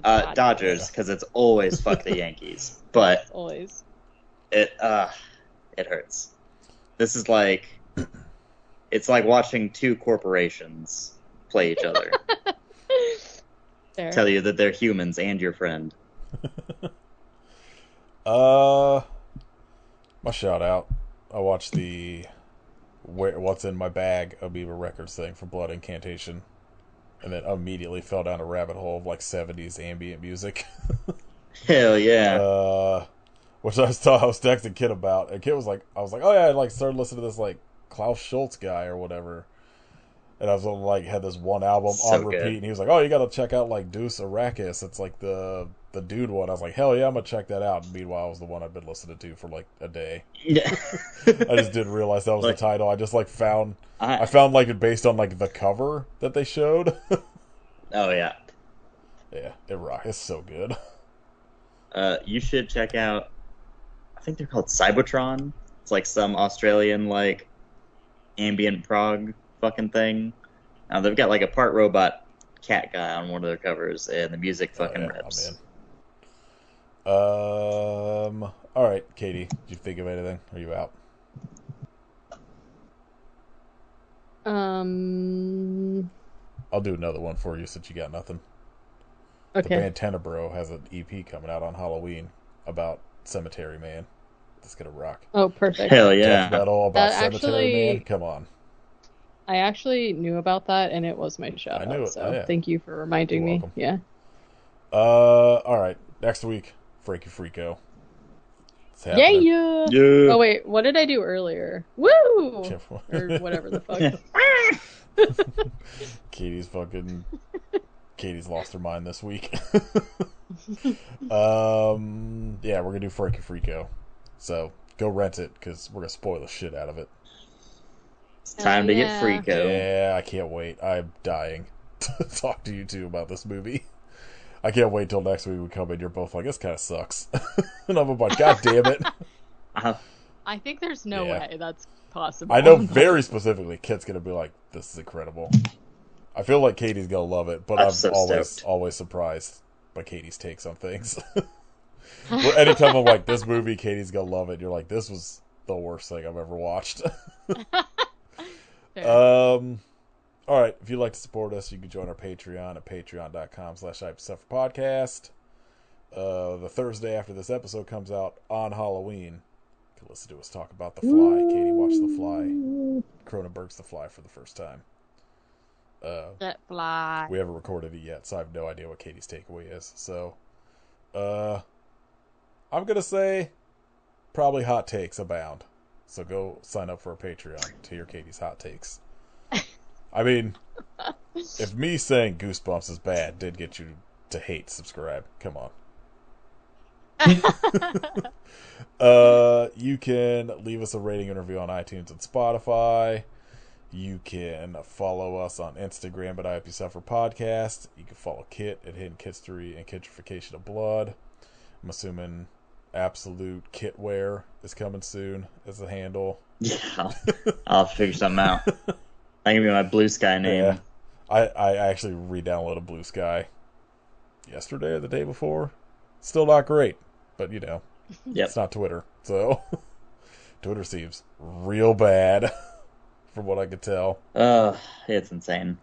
Dodgers, because it's always fuck the Yankees. But always it hurts. This is like, it's like watching 2 corporations play each other. Fair. Tell you that they're humans and your friend. My shout out. I watched the What's in My Bag Amoeba Records thing for Blood Incantation, and then immediately fell down a rabbit hole of like 70s ambient music. Hell yeah. Which I was texting Kid about, and Kid was like, oh yeah, I like started listening to this like Klaus Schultz guy or whatever. And I was like, had this one album So on repeat, good. and he was like, "Oh, you got to check out like Deus Arrakis. It's like the dude one." I was like, "Hell yeah, I'm gonna check that out." And meanwhile, it was the one I've been listening to for like a day. Yeah. I just didn't realize that was Like, the title. I just like I found like it based on like the cover that they showed. Oh yeah. Yeah, it rocks. It's so good. You should check out, I think they're called Cybertron. It's like some Australian like ambient prog fucking thing. They've got like a part robot cat guy on one of their covers, and the music fucking rips. I'm in. All right, Katie, did you think of anything? Are you out? I'll do another one for you since you got nothing. Okay. The band Tenebro has an EP coming out on Halloween about Cemetery Man. That's gonna rock. Oh, perfect. Hell yeah. Death metal about That Cemetery actually- Man. Come on. I actually knew about that, and it was my shout I knew out. it. So Oh, yeah. thank you for reminding You're me. welcome. Yeah. All right. Next week, Frankie Freako. It's happening. Yeah. Yeah. Oh wait, what did I do earlier? Woo! Or whatever the fuck. Katie's lost her mind this week. Yeah, we're gonna do Frankie Freako. So go rent it because we're gonna spoil the shit out of it. It's time to Yeah. get freako. Yeah, I can't wait. I'm dying to talk to you two about this movie. I can't wait till next week we come in. You're both like, this kind of sucks, and I'm like, God damn it! I think there's no Yeah. way that's possible. I know very specifically, Kit's gonna be like, this is incredible. I feel like Katie's gonna love it, but I'm I'm so stoked. always surprised by Katie's takes on things. Where anytime I'm like, this movie, Katie's gonna love it. You're like, this was the worst thing I've ever watched. Fair. All right. If you'd like to support us, you can join our Patreon at patreon.com/podcast. The Thursday after this episode comes out on Halloween, listen to us talk about The Fly. Katie watched The Fly. Cronenberg's The Fly for the first time. That fly. We haven't recorded it yet, so I have no idea what Katie's takeaway is. So, I'm gonna say probably hot takes abound. So go sign up for a Patreon to hear Katie's hot takes. I mean, if me saying Goosebumps is bad did get you to hate subscribe, come on. You can leave us a rating and review on iTunes and Spotify. You can follow us on Instagram at I Hope You Suffer Podcast. You can follow Kit at Hidden Kitstery and Kitrification of Blood. I'm assuming Absolute Kitwear is coming soon as a handle. Yeah, I'll figure something out. That can be my Blue Sky name. Yeah. I actually re-downloaded Blue Sky yesterday or the day before. Still not great, but you know, It's not Twitter, so Twitter seems real bad. From what I could tell. It's insane.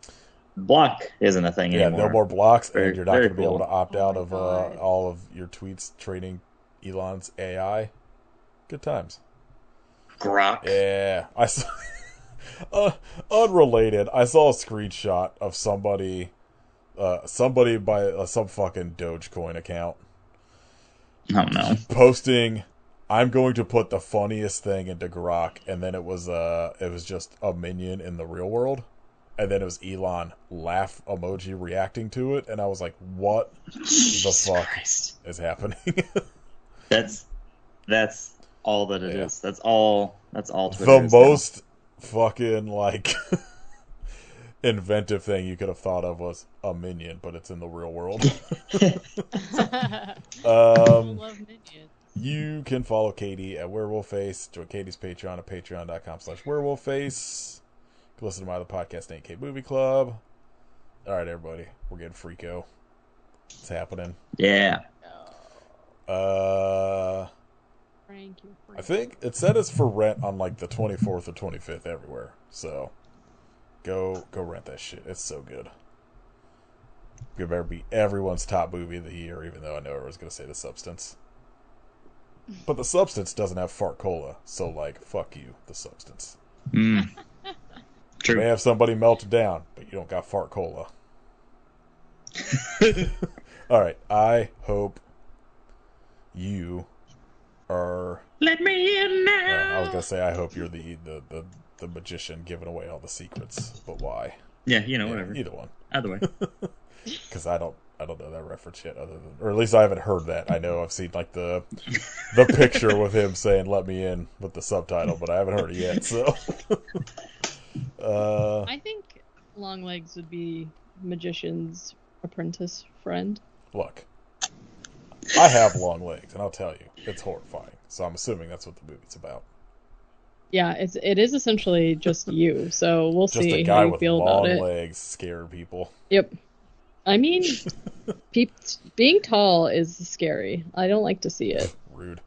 Block isn't a thing anymore. Yeah, no more blocks, and you're not going to be cool. able to opt out of God. all of your tweets training Elon's AI. Good times. Grok. Yeah, I saw. Unrelated, I saw a screenshot of somebody by some fucking Dogecoin account Oh no. posting, I'm going to put the funniest thing into Grok, and then it was just a minion in the real world, and then it was Elon laugh emoji reacting to it, and I was like, what Jesus fuck? Christ. is happening? That's all that it Yeah. is. That's all Twitter The is now. most fucking like inventive thing you could have thought of was a minion, but it's in the real world. Love minions. You can follow Katie at WerewolfFace. Join Katie's Patreon at patreon.com/WerewolfFace. You can listen to my other podcast, 8K Movie Club. All right, everybody. We're getting freako. It's happening. Yeah. Frank, you're Frank. I think it said it's for rent on like the 24th or 25th everywhere. So go rent that shit. It's so good. It better be everyone's top movie of the year, even though I know everyone's going to say The Substance. But The Substance doesn't have fart cola, so like, fuck you, The Substance. Mm. You True. may have somebody melted down, but you don't got fart cola. Alright, I hope you are... Let me in now. I was going to say, I hope you're the magician giving away all the secrets, but why? Yeah, Yeah, whatever. either one. Either way. Because I don't know that reference yet, or at least I haven't heard that. I know I've seen like the picture with him saying "Let me in" with the subtitle, but I haven't heard it yet. So, I think Longlegs would be magician's apprentice friend. look, I have long legs, and I'll tell you, it's horrifying. So I'm assuming that's what the movie's about. Yeah, it is essentially just you. So we'll Just see a guy how you with feel long about it. legs scaring people. Yep. I mean, being tall is scary. I don't like to see it. Rude.